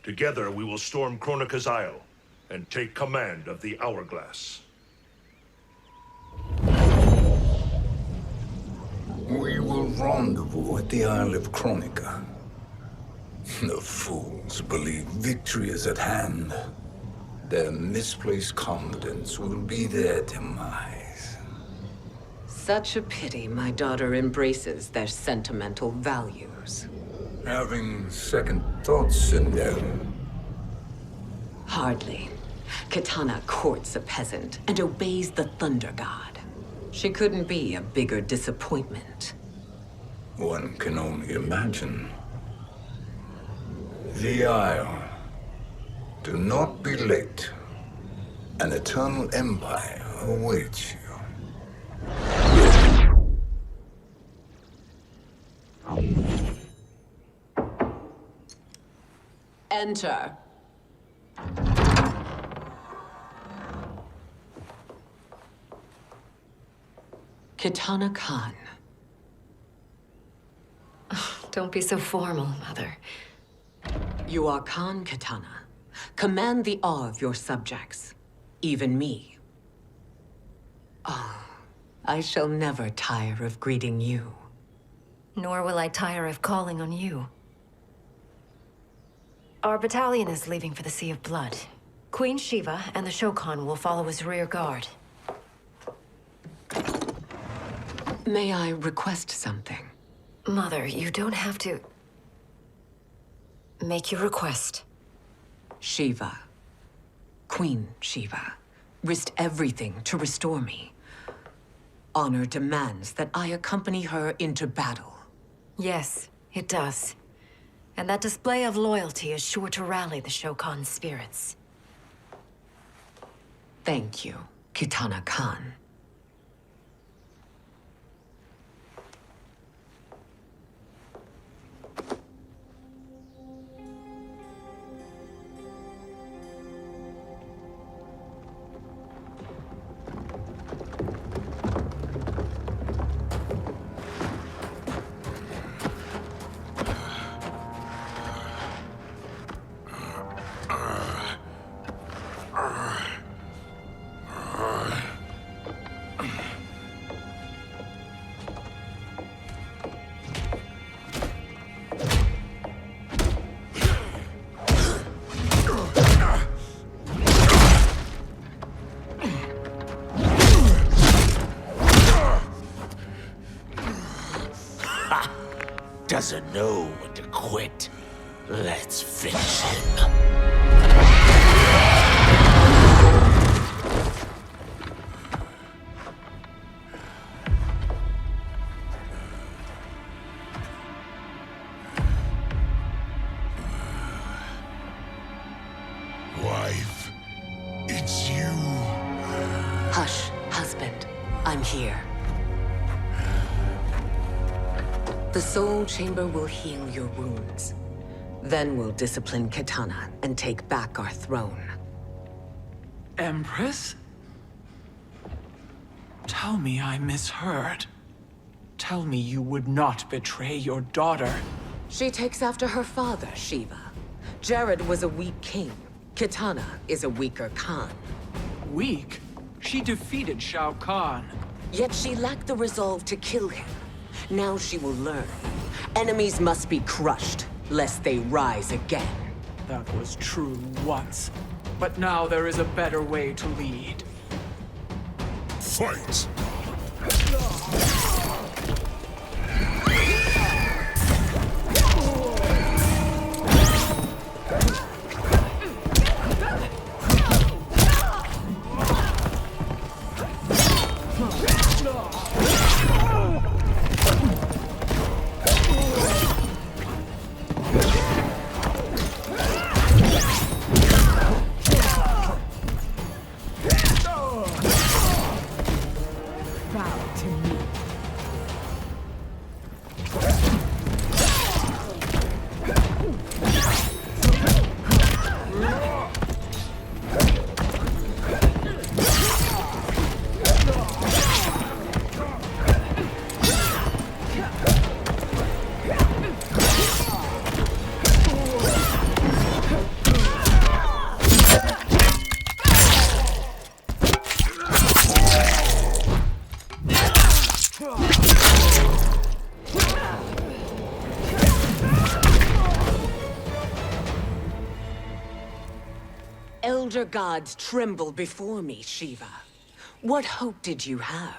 Together we will storm Kronika's Isle and take command of the Hourglass. We will rendezvous at the Isle of Kronika. The fools believe victory is at hand. Their misplaced confidence will be their demise. Such a pity my daughter embraces their sentimental values. Having second thoughts, Sindel. Hardly. Kitana courts a peasant and obeys the Thunder God. She couldn't be a bigger disappointment. One can only imagine. The Isle. Do not be late. An eternal empire awaits you. Enter. Kitana Khan. Don't be so formal, Mother. You are Khan Kitana. Command the awe of your subjects. Even me. Oh, I shall never tire of greeting you. Nor will I tire of calling on you. Our battalion is leaving for the Sea of Blood. Queen Shiva and the Shokan will follow as rear guard. May I request something? Mother, you don't have to... make your request. Shiva. Queen Shiva. Risked everything to restore me. Honor demands that I accompany her into battle. Yes, it does. And that display of loyalty is sure to rally the Shokan's spirits. Thank you, Kitana Khan. Doesn't know when to quit. Let's finish him. Wife, it's you. Hush, husband. I'm here. The Soul Chamber will heal your wounds. Then we'll discipline Kitana and take back our throne. Empress? Tell me I misheard. Tell me you would not betray your daughter. She takes after her father, Shiva. Jared was a weak king. Kitana is a weaker Khan. Weak? She defeated Shao Kahn. Yet she lacked the resolve to kill him. Now she will learn. Enemies must be crushed, lest they rise again. That was true once. But now there is a better way to lead. Fight! Elder gods tremble before me, Shiva. What hope did you have?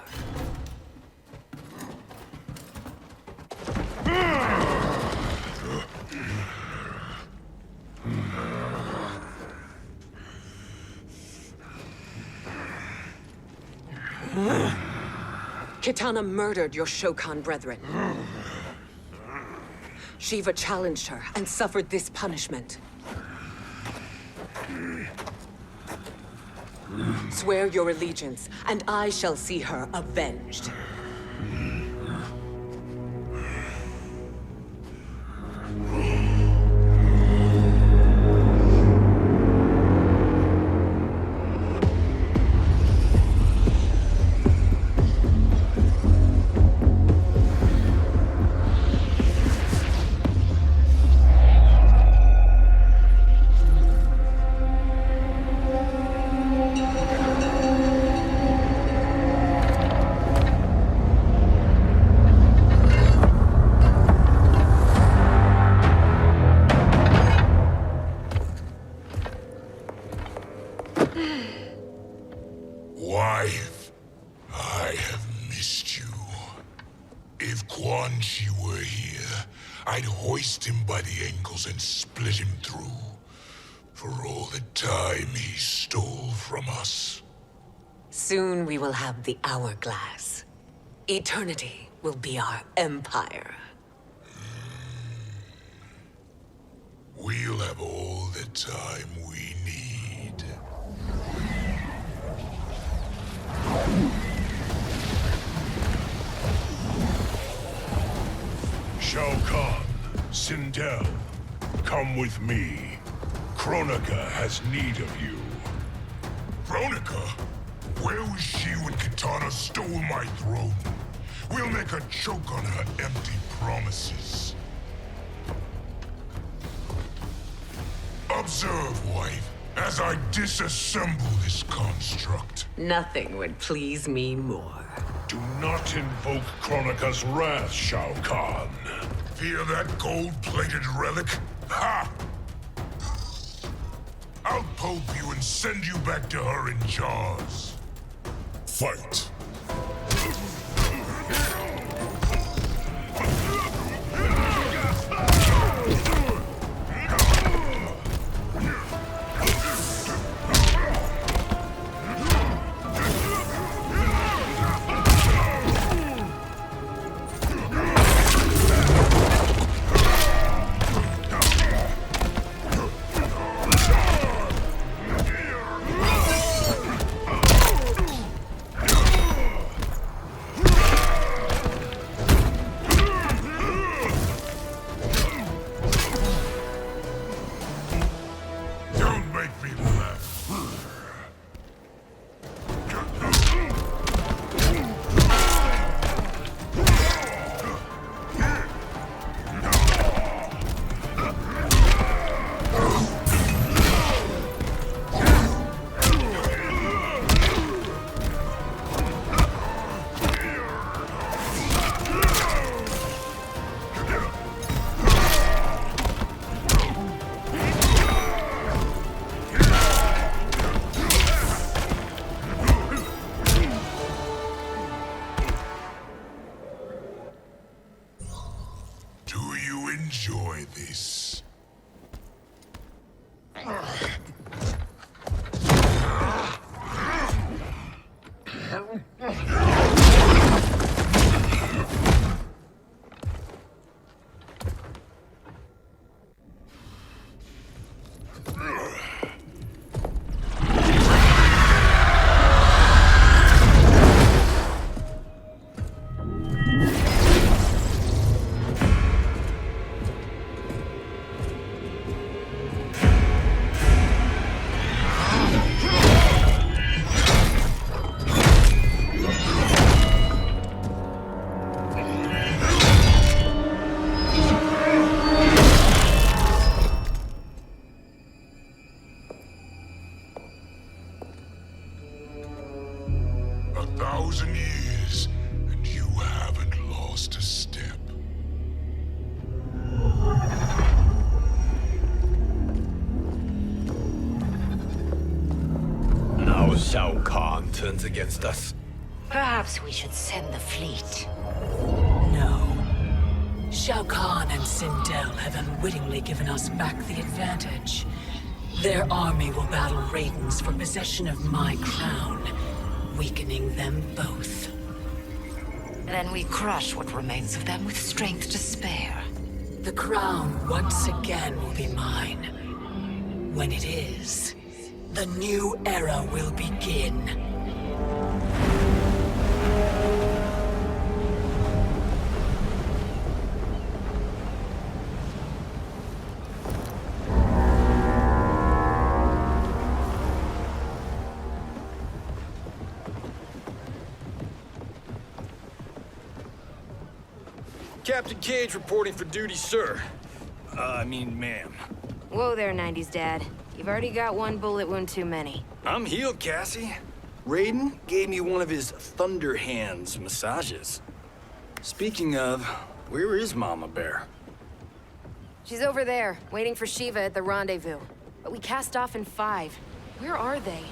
Kitana murdered your Shokan brethren. Shiva challenged her and suffered this punishment. Swear your allegiance, and I shall see her avenged. Wife, I have missed you. If Quan Chi were here, I'd hoist him by the ankles and split him through. For all the time he stole from us. Soon we will have the hourglass. Eternity will be our empire. We'll have all the time we need. Shao Kahn, Sindel, come with me. Kronika has need of you. Kronika? Where was she when Kitana stole my throne? We'll make her choke on her empty promises. Observe, wife, as I disassemble this construct. Nothing would please me more. Do not invoke Kronika's wrath, Shao Kahn. Fear that gold-plated relic? Ha! I'll pulp you and send you back to her in jars. Fight! Enjoy this. Shao Kahn turns against us. Perhaps we should send the fleet. No. Shao Kahn and Sindel have unwittingly given us back the advantage. Their army will battle Raidens for possession of my crown, weakening them both. Then we crush what remains of them with strength to spare. The crown once again will be mine. When it is, the new era will begin. Captain Cage reporting for duty, sir. Ma'am. Whoa there, 90s dad. You've already got one bullet wound too many. I'm healed, Cassie. Raiden gave me one of his Thunder Hands massages. Speaking of, where is Mama Bear? She's over there, waiting for Shiva at the rendezvous. But we cast off in 5. Where are they?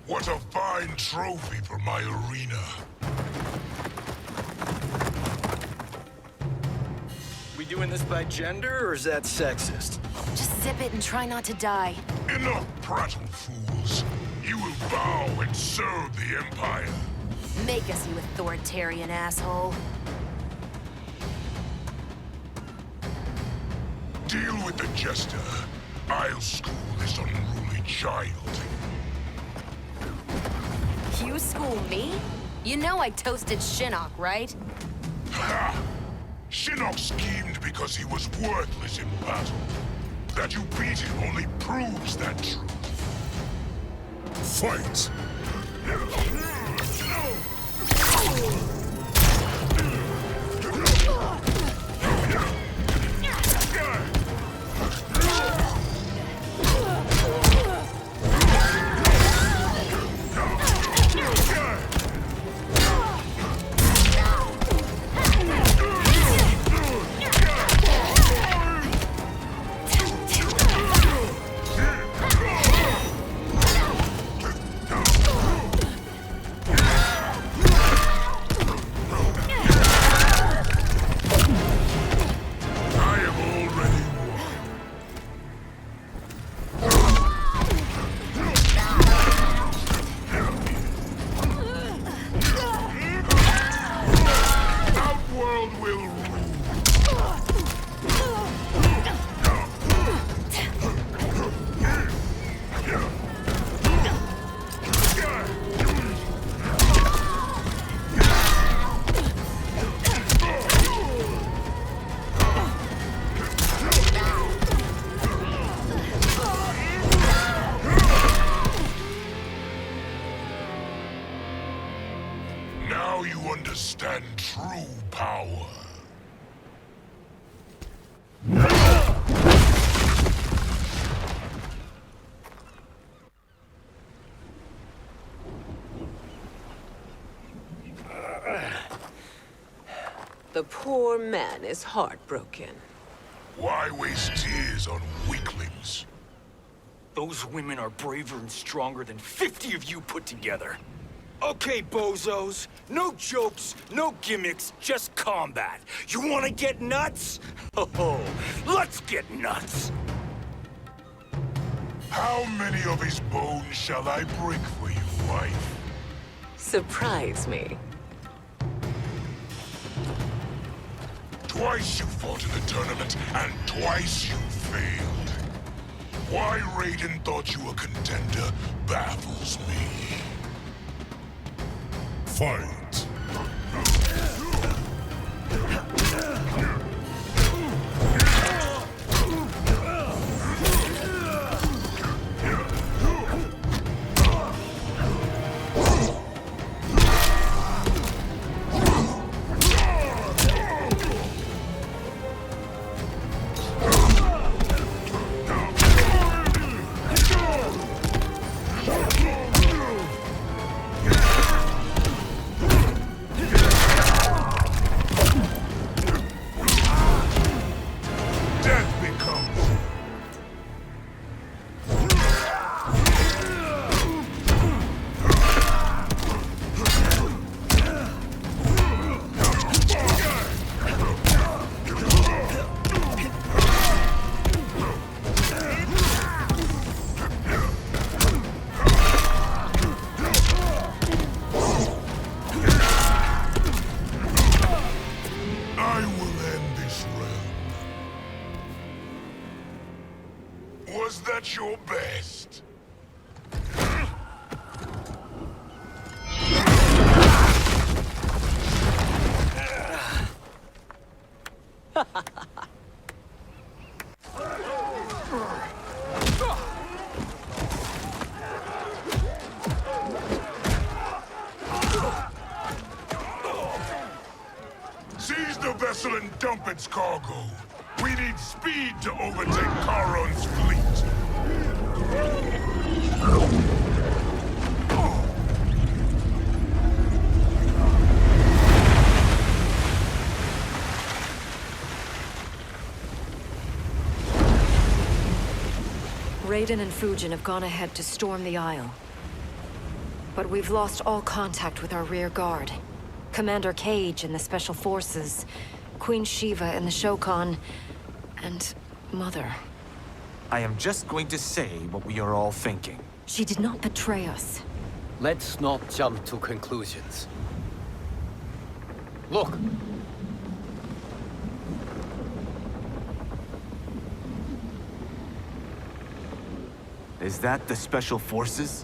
What a fine trophy for my arena. We doing this by gender, or is that sexist? Just sip it and try not to die. Enough prattle, fools. You will bow and serve the Empire. Make us, you authoritarian asshole. Deal with the jester. I'll school this unruly child. You school me? You know I toasted Shinnok, right? Ha! Shinnok schemed because he was worthless in battle. That you beat him only proves that truth. Fight! Now you understand true power. The poor man is heartbroken. Why waste tears on weaklings? Those women are braver and stronger than 50 of you put together. Okay, bozos. No jokes, no gimmicks, just combat. You wanna get nuts? Oh, let's get nuts! How many of his bones shall I break for you, wife? Surprise me. Twice you fought in the tournament, and twice you failed. Why Raiden thought you a contender baffles me. Fight! Was that your best? Seize the vessel and dump its cargo. We need speed to overtake Charon's fleet. Raiden and Fujin have gone ahead to storm the Isle. But we've lost all contact with our rear guard. Commander Cage and the Special Forces, Queen Shiva and the Shokan, and Mother. I am just going to say what we are all thinking. She did not betray us. Let's not jump to conclusions. Look! Is that the Special Forces?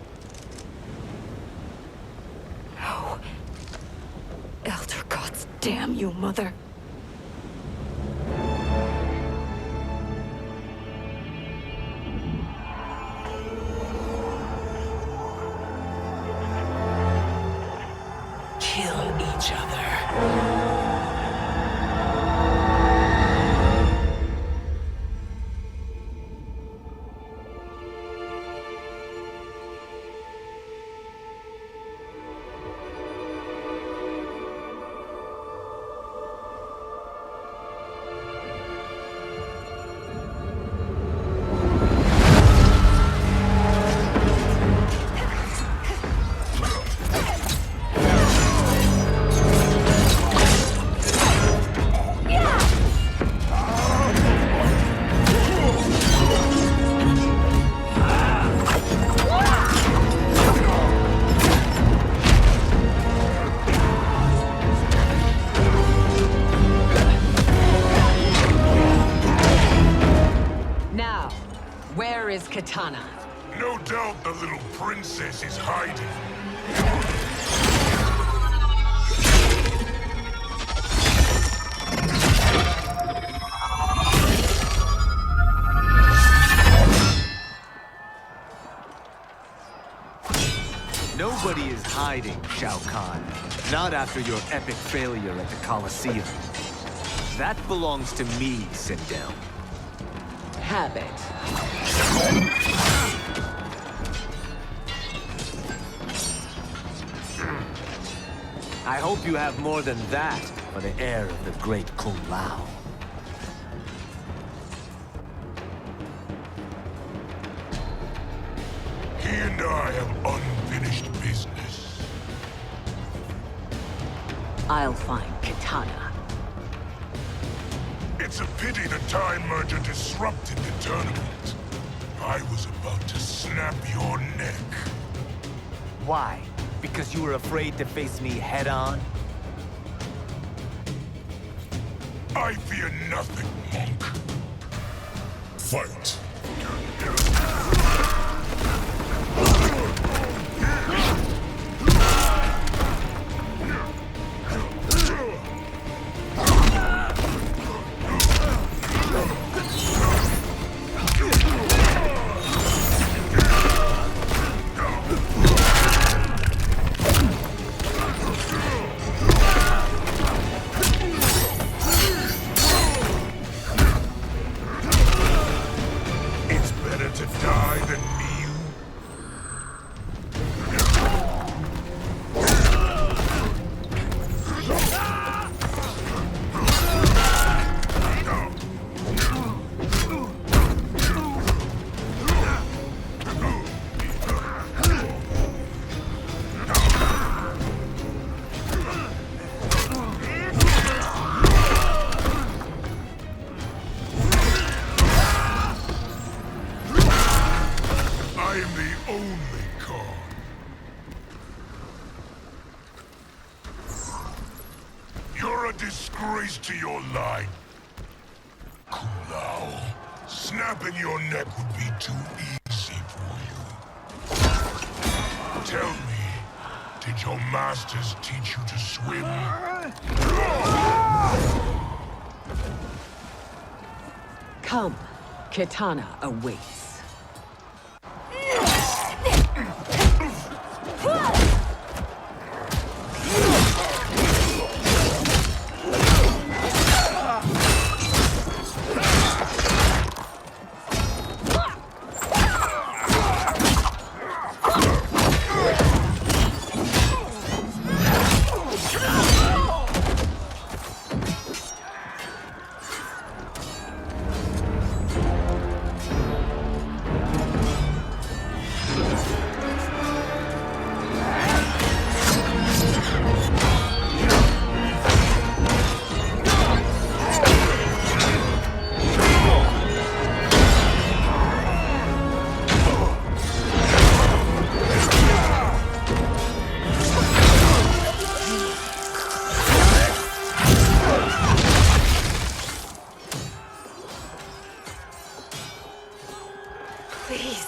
No. Elder gods, damn you, Mother. Kill each other. Katana. No doubt the little princess is hiding. Nobody is hiding, Shao Kahn. Not after your epic failure at the Colosseum. That belongs to me, Sindel. Have it. I hope you have more than that for the heir of the great Kung Lao. He and I have unfinished business. I'll find Katana. It's a pity the Time Merger disrupted the tournament. I was about to snap your neck. Why? Because you were afraid to face me head-on? I fear nothing, monk. Fight! Disgrace to your line. Kulao, snapping your neck would be too easy for you. Tell me, did your masters teach you to swim? Come, Kitana awaits.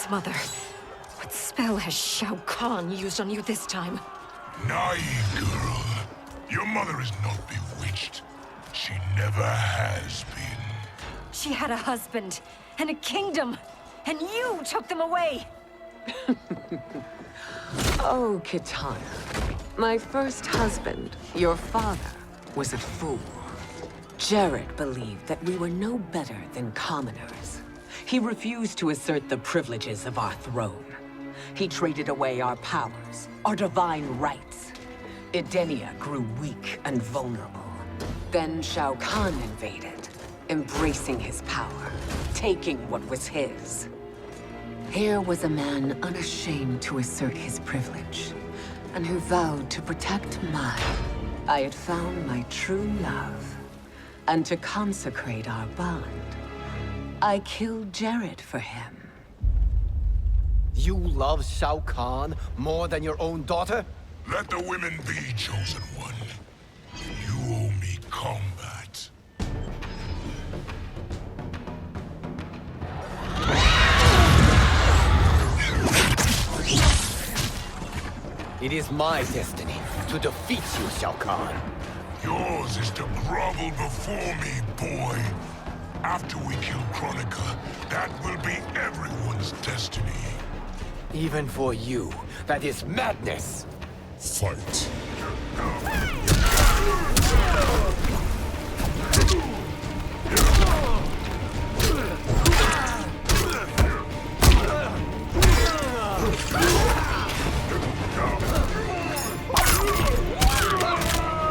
Mother, what spell has Shao Kahn used on you this time? Naive girl. Your mother is not bewitched. She never has been. She had a husband and a kingdom, and you took them away! Oh, Kitana. My first husband, your father, was a fool. Jared believed that we were no better than commoners. He refused to assert the privileges of our throne. He traded away our powers, our divine rights. Edenia grew weak and vulnerable. Then Shao Kahn invaded, embracing his power, taking what was his. Here was a man unashamed to assert his privilege, and who vowed to protect mine. I had found my true love, and to consecrate our bond, I killed Jared for him. You love Shao Kahn more than your own daughter? Let the women be, chosen one. You owe me combat. It is my destiny to defeat you, Shao Kahn. Yours is to grovel before me, boy. After we kill Kronika, that will be everyone's destiny. Even for you, that is madness. Fight.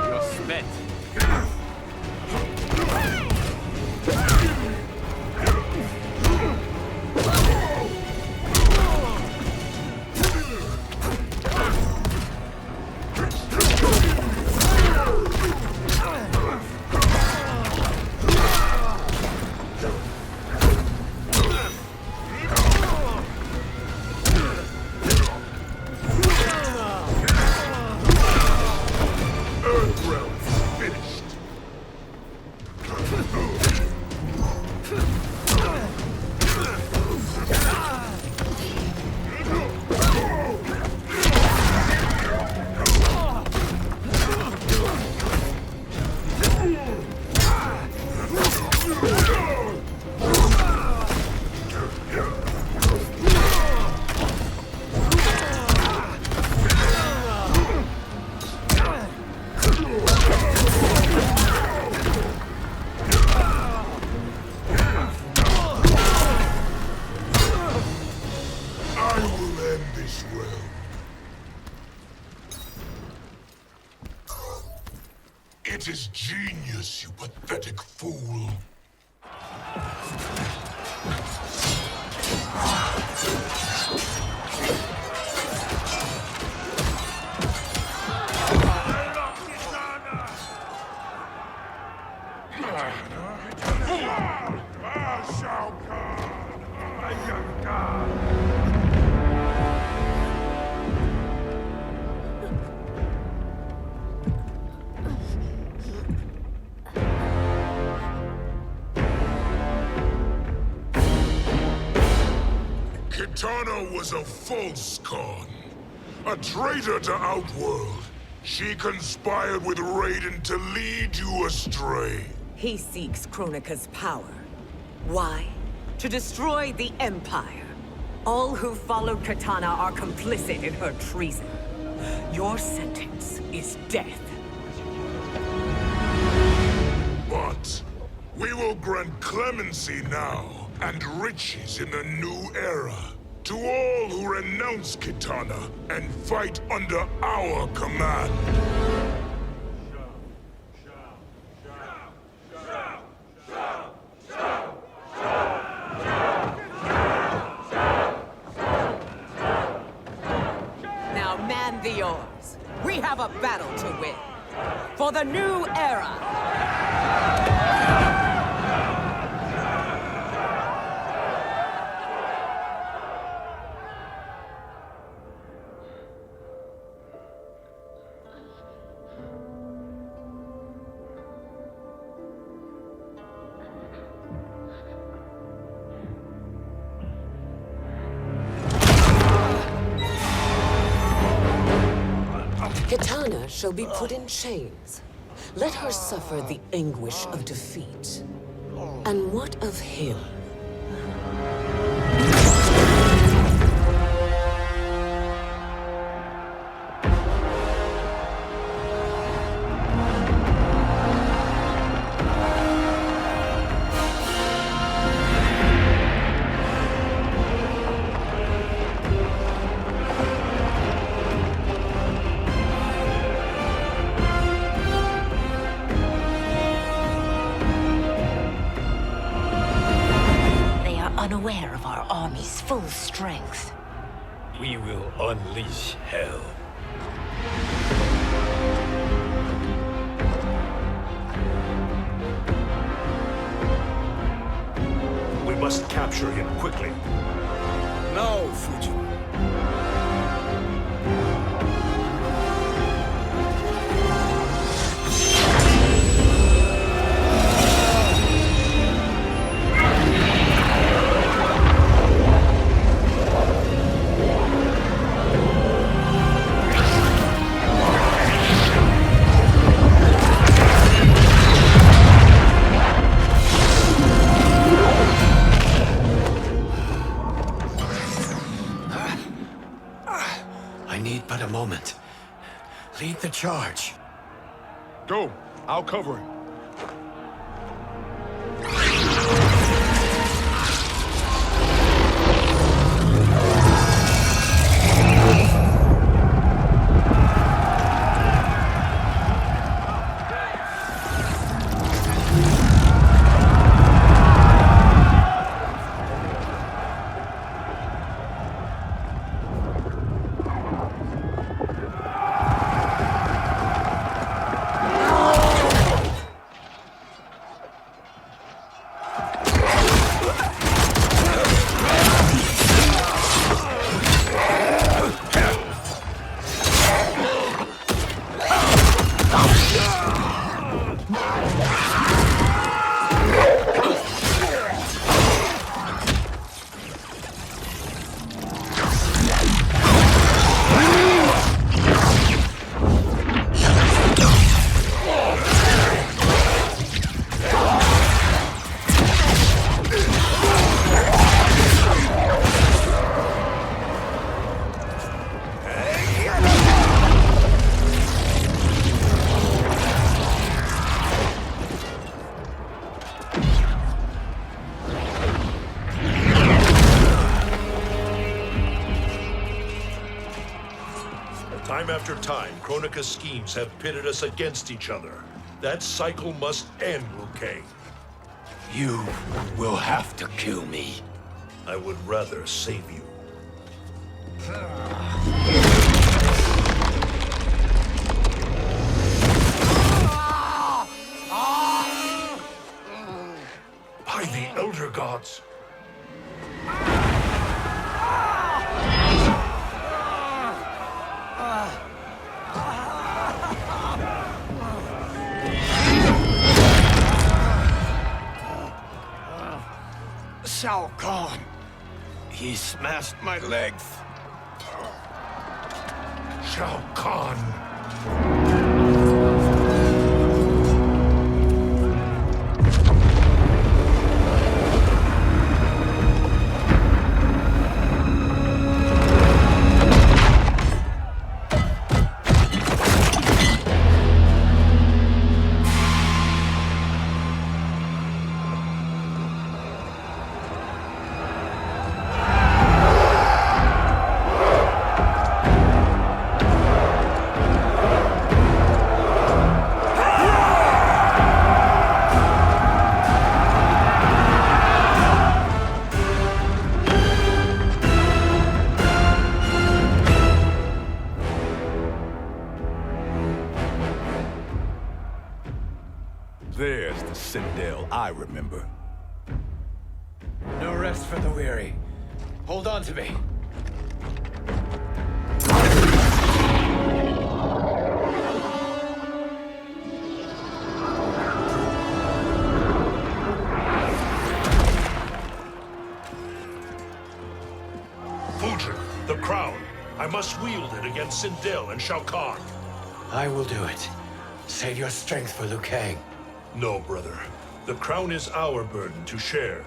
You're spent. It is genius, you pathetic fool. Kitana was a false con, a traitor to Outworld. She conspired with Raiden to lead you astray. He seeks Kronika's power. Why? To destroy the Empire. All who followed Kitana are complicit in her treason. Your sentence is death. But we will grant clemency now and riches in the new era to all who renounce Kitana and fight under our command. Now man the oars. We have a battle to win. For the new era. Kitana shall be put in chains. Let her suffer the anguish of defeat. And what of him? Unaware of our army's full strength. We will unleash hell. We must capture him quickly. No, Fujin. But a moment. Lead the charge. Go. I'll cover him. Time after time, Kronika's schemes have pitted us against each other. That cycle must end, Liu Kang. You will have to kill me. I would rather save you. By the Elder Gods! Shao Kahn! He smashed my legs! Shao Kahn! There's the Sindel I remember. No rest for the weary. Hold on to me. Fujin, the crown. I must wield it against Sindel and Shao Kahn. I will do it. Save your strength for Liu Kang. No, brother. The crown is our burden to share.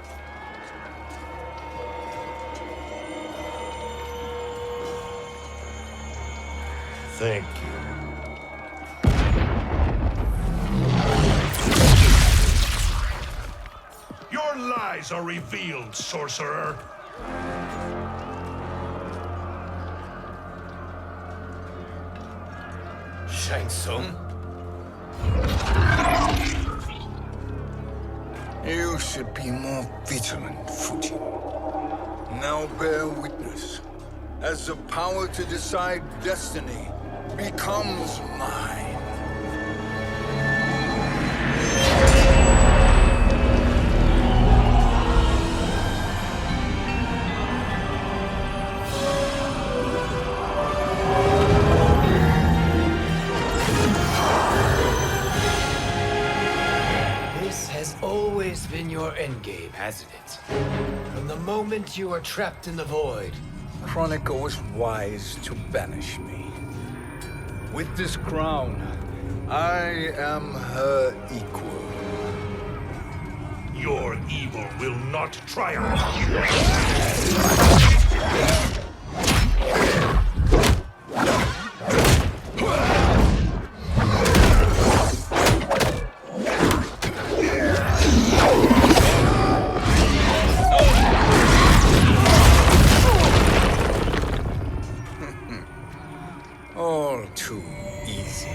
Thank you. Your lies are revealed, sorcerer. Shang Tsung? You should be more vigilant, Fujin. Now bear witness, as the power to decide destiny becomes mine. Been your endgame, hasn't it? From the moment you were trapped in the void. Kronika was wise to banish me. With this crown, I am her equal. Your evil will not triumph. All too easy.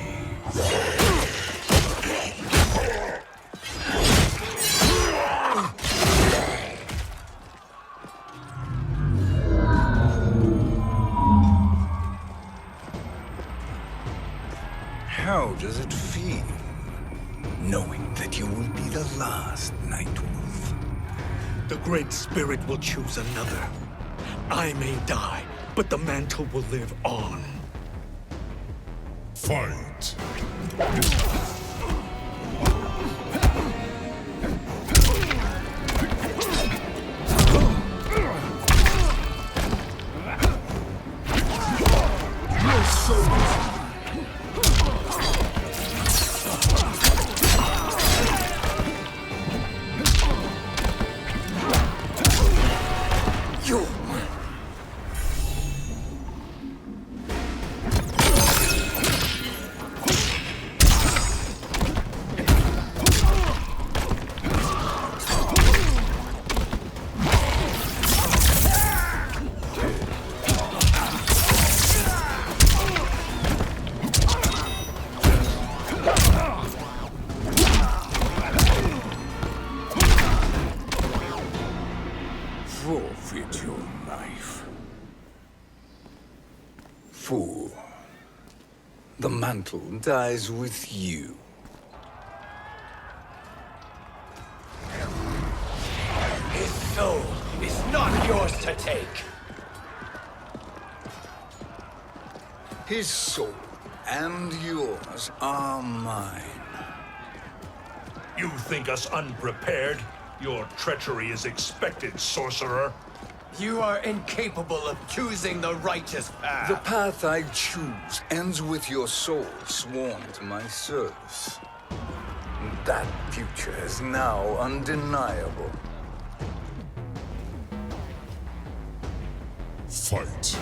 How does it feel, knowing that you will be the last Nightwolf? The Great Spirit will choose another. I may die, but the mantle will live on. Fight! the mantle dies with you. His soul is not yours to take. His soul and yours are mine. You think us unprepared? Your treachery is expected, sorcerer. You are incapable of choosing the righteous path. The path I choose ends with your soul sworn to my service. That future is now undeniable. Fight.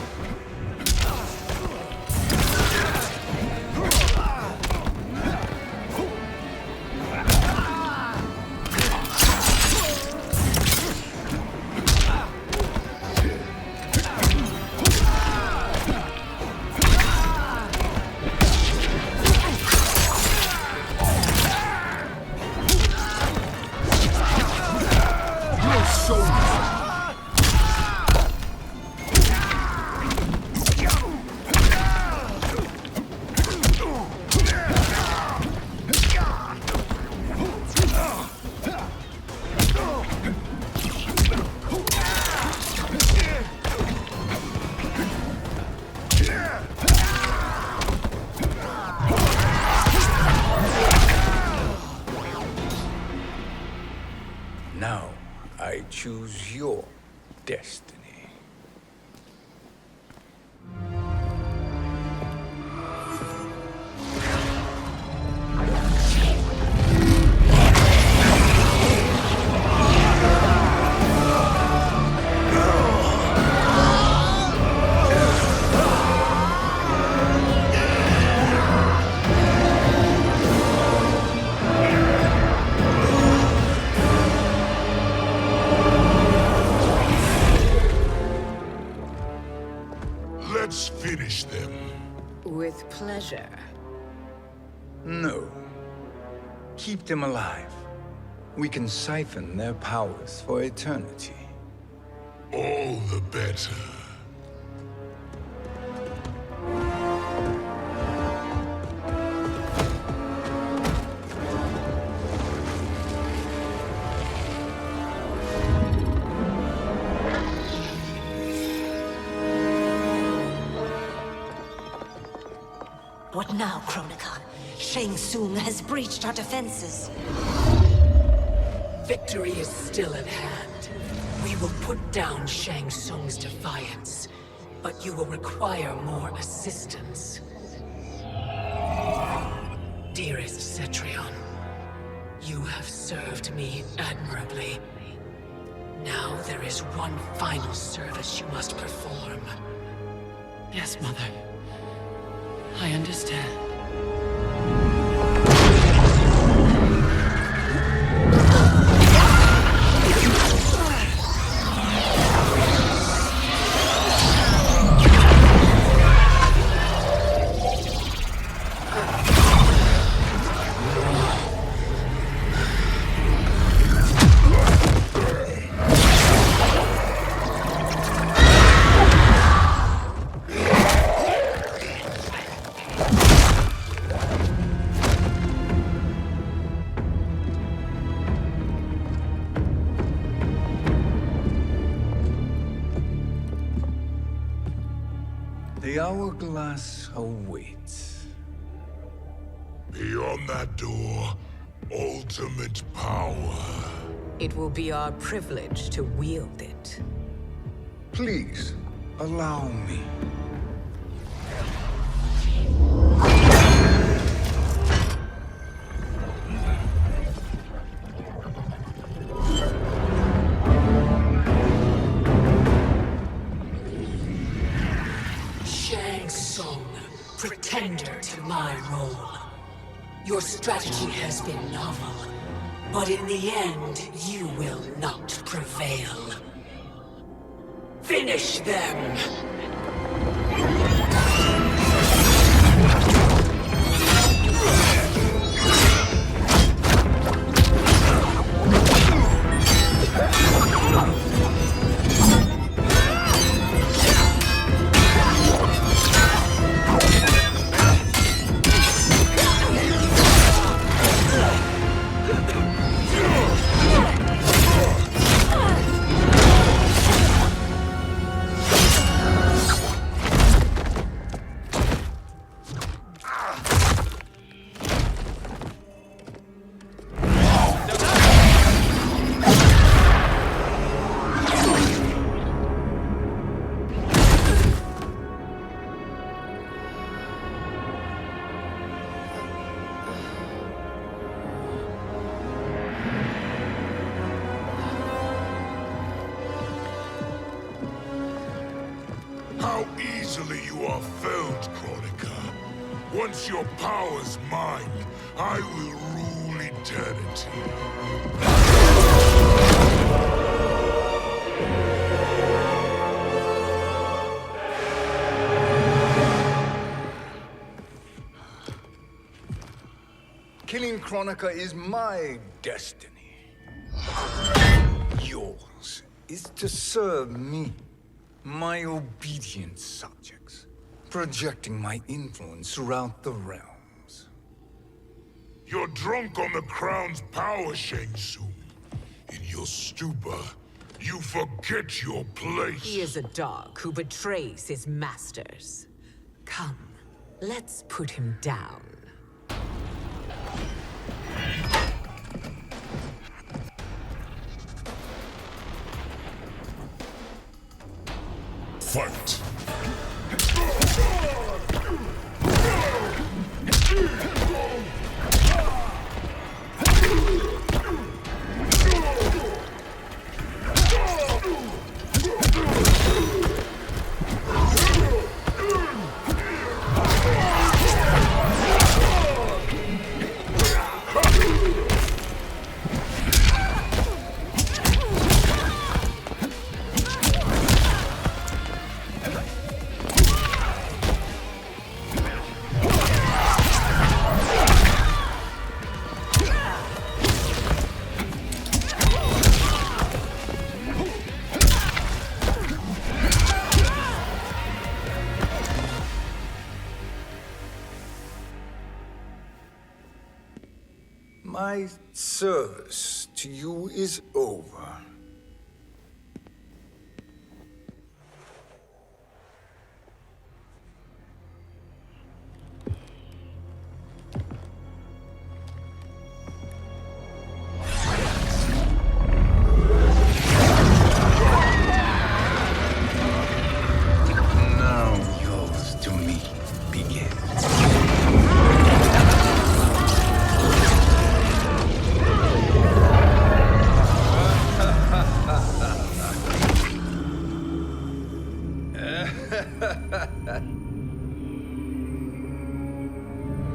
Now, I choose your destiny. Let's finish them. With pleasure. No. Keep them alive. We can siphon their powers for eternity. All the better. What now, Kronika? Shang Tsung has breached our defenses. Victory is still at hand. We will put down Shang Tsung's defiance, but you will require more assistance. Dearest Cetrion, you have served me admirably. Now there is one final service you must perform. Yes, Mother. I understand. The hourglass awaits. Beyond that door, ultimate power. It will be our privilege to wield it. Please, allow me. Shang Tsung, pretender to my role. Your strategy has been novel, but in the end, you will not prevail. Finish them! easily you are felled, Chronica. Once your power's mine, I will rule eternity. Killing Chronica is my destiny. Yours is to serve me, my obedient subjects, projecting my influence throughout the realms. You're drunk on the crown's power, Shang Tsung. In your stupor, you forget your place. He is a dog who betrays his masters. Come, let's put him down. Fight! My service to you is over. Now yours to me begins.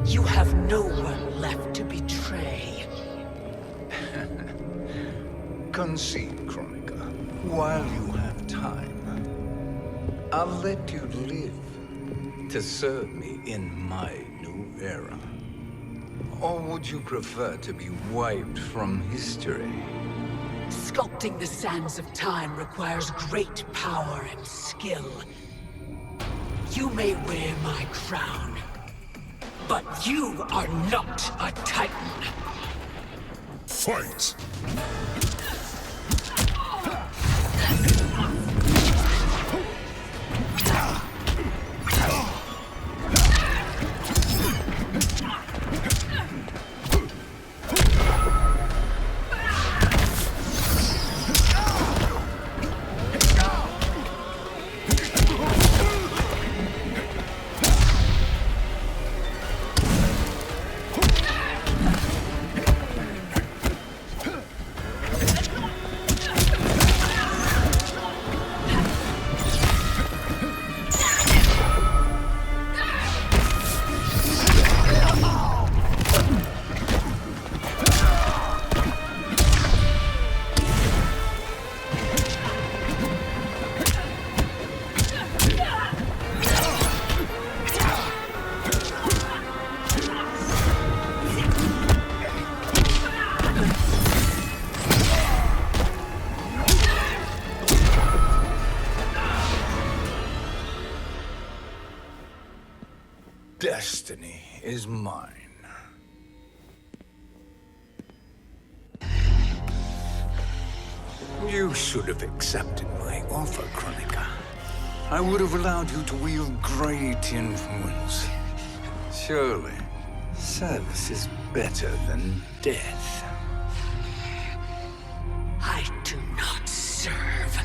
You have no one left to betray. Concede, Chronica, while you have time. I'll let you live to serve me in my new era. Or would you prefer to be wiped from history? Sculpting the sands of time requires great power and skill. You may wear my crown, but you are not a Titan. Fight! Destiny is mine. You should have accepted my offer, Chronica. I would have allowed you to wield great influence. Surely, service is better than death. I do not serve.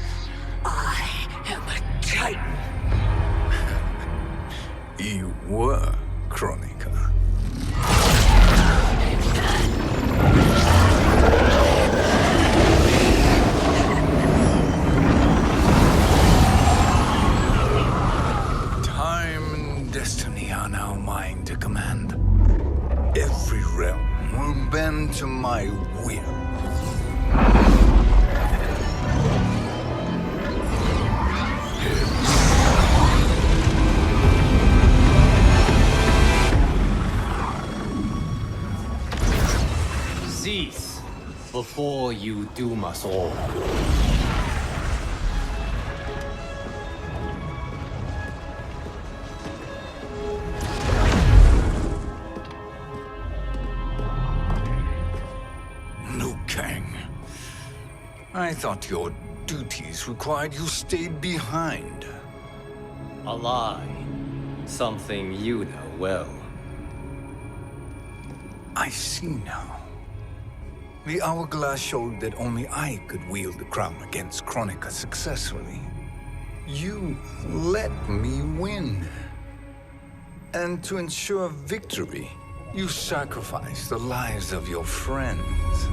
I am a Titan. You were, Chronica. now mine to command. Every realm will bend to my will. Cease before you doom us all. I thought your duties required you stayed behind. A lie. Something you know well. I see now. The hourglass showed that only I could wield the crown against Kronika successfully. You let me win. And to ensure victory, you sacrificed the lives of your friends.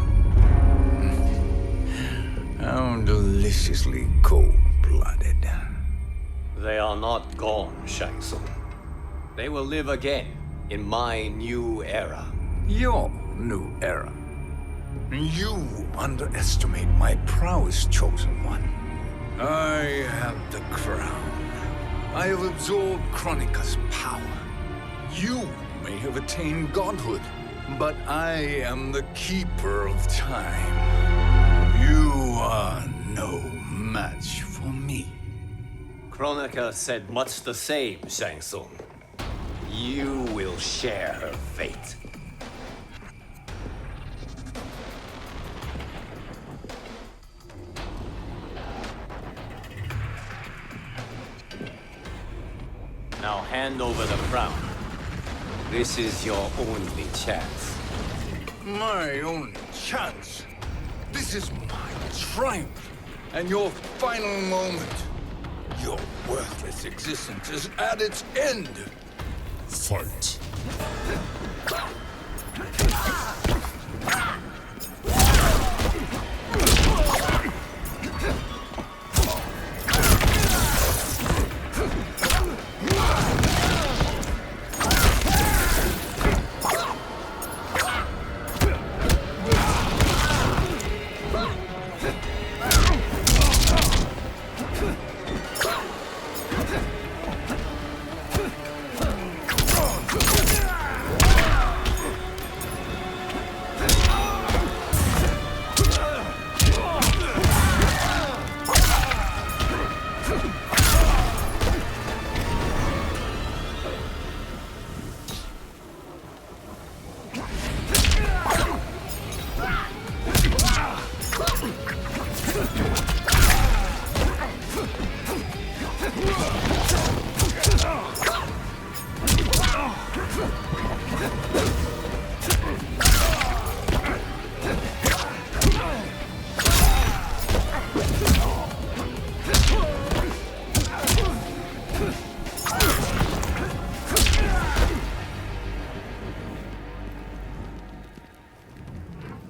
How deliciously cold-blooded. They are not gone, Shang Tsung. They will live again in my new era. Your new era. You underestimate my prowess, Chosen One. I have the crown. I have absorbed Kronika's power. You may have attained godhood, but I am the keeper of time. You are no match for me. Kronika said much the same, Shang Tsung. You will share her fate. Now hand over the crown. This is your only chance. My only chance? This is my triumph, and your final moment. Your worthless existence is at its end. Fight.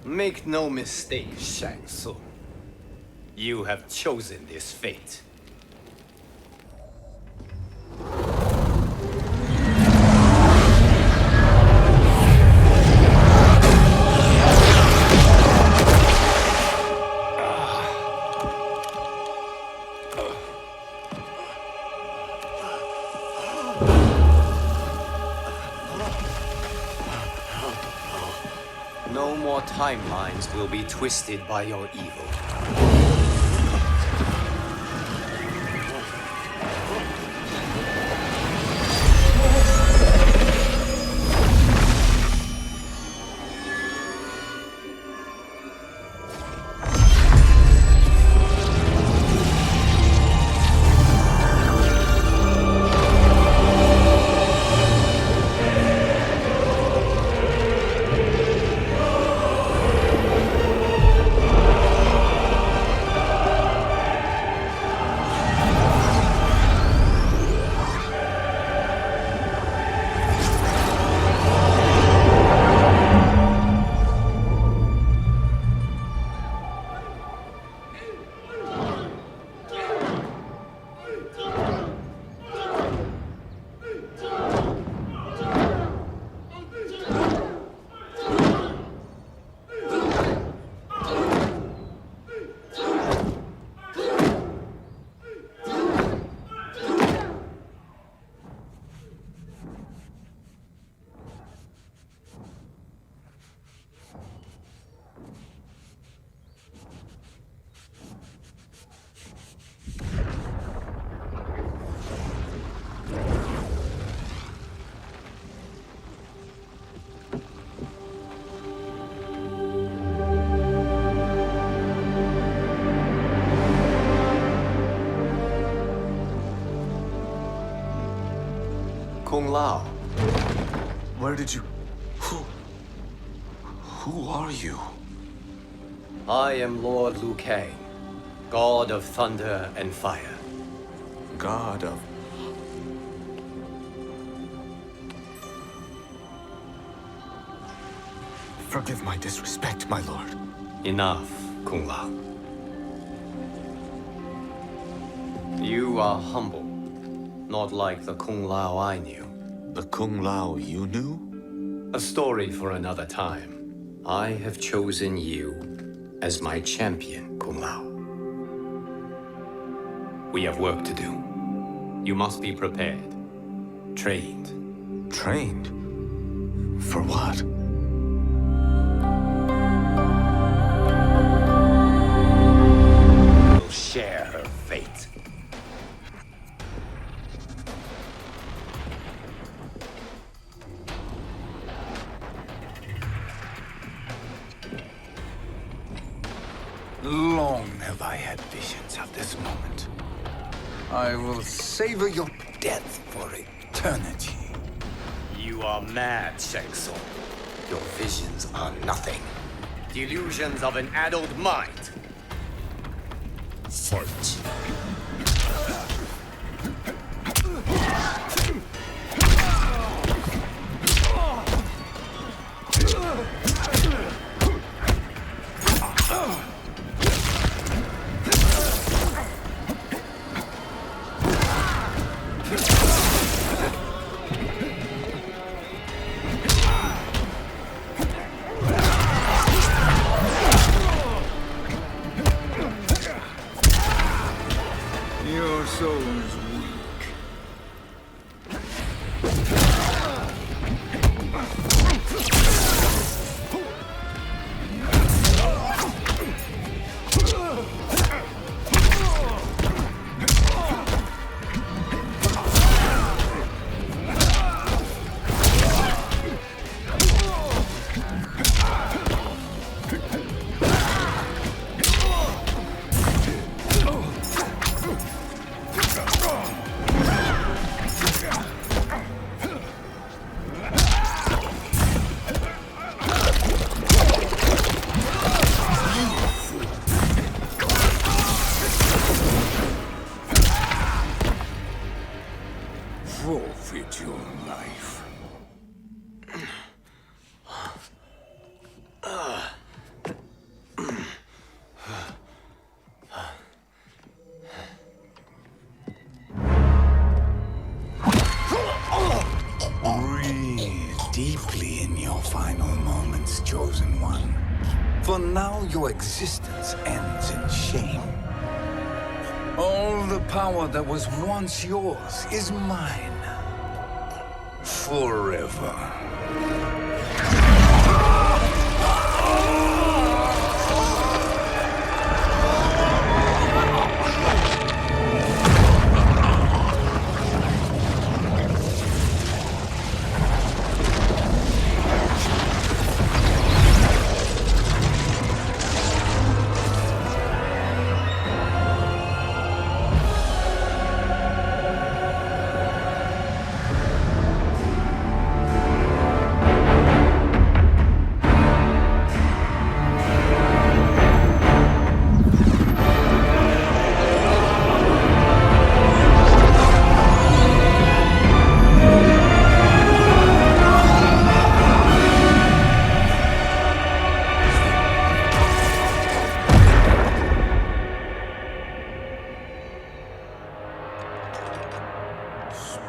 Make no mistake, Shang Tsung. You have chosen this fate. No more timelines will be twisted by your evil. Lao. Where did you... Who are you? I am Lord Liu Kang, God of thunder and fire. God of... Forgive my disrespect, my lord. Enough, Kung Lao. You are humble, not like the Kung Lao I knew. The Kung Lao you knew? A story for another time. I have chosen you as my champion, Kung Lao. We have work to do. You must be prepared. Trained. Trained? For what? We'll share her fate. Long have I had visions of this moment. I will savor your death for eternity. You are mad, Shang Tsung. Your visions are nothing. Delusions of an addled mind. Fight. Your soul is weak. Forfeit your life. Breathe deeply in your final moments, Chosen One. For now your existence ends in shame. All the power that was once yours is mine. Forever.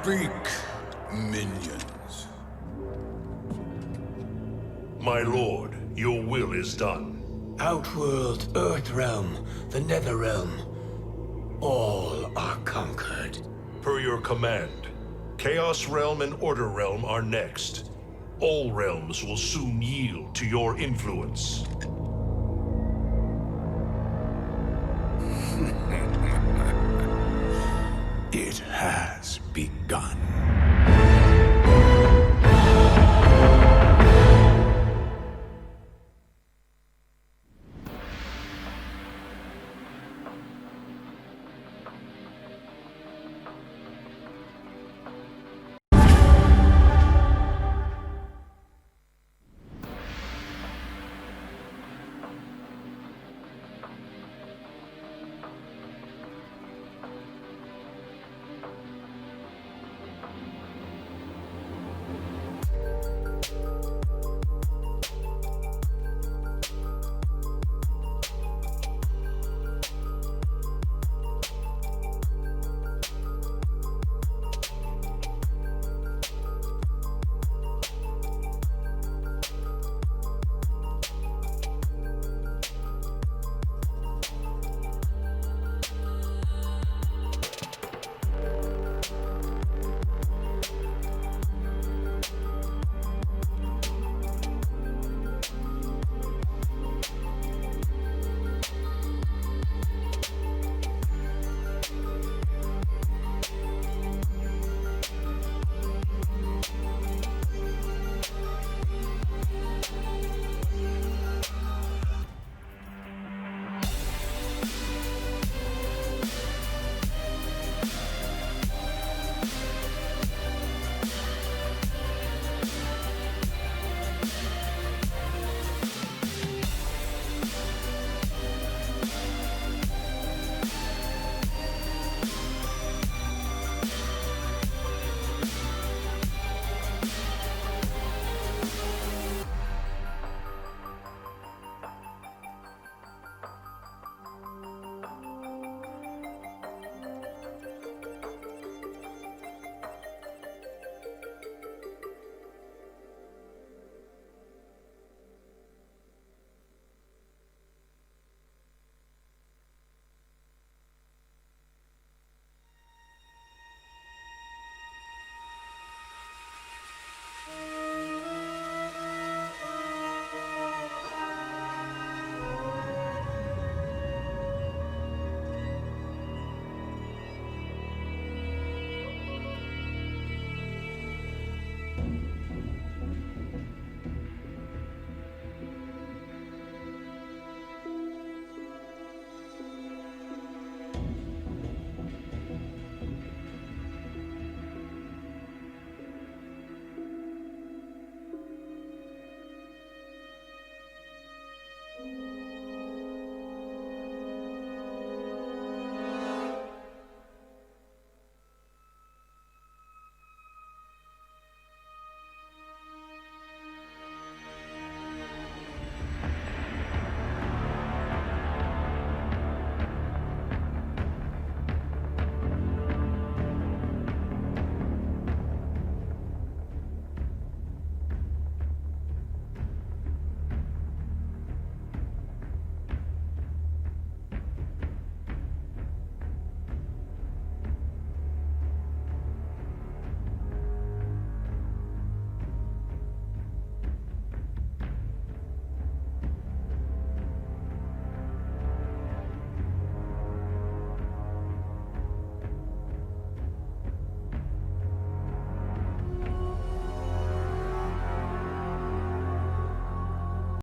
Speak, minions. My lord, your will is done. Outworld, Earthrealm, the Netherrealm. All are conquered. Per your command, Chaos Realm and Order Realm are next. All realms will soon yield to your influence. It has begun.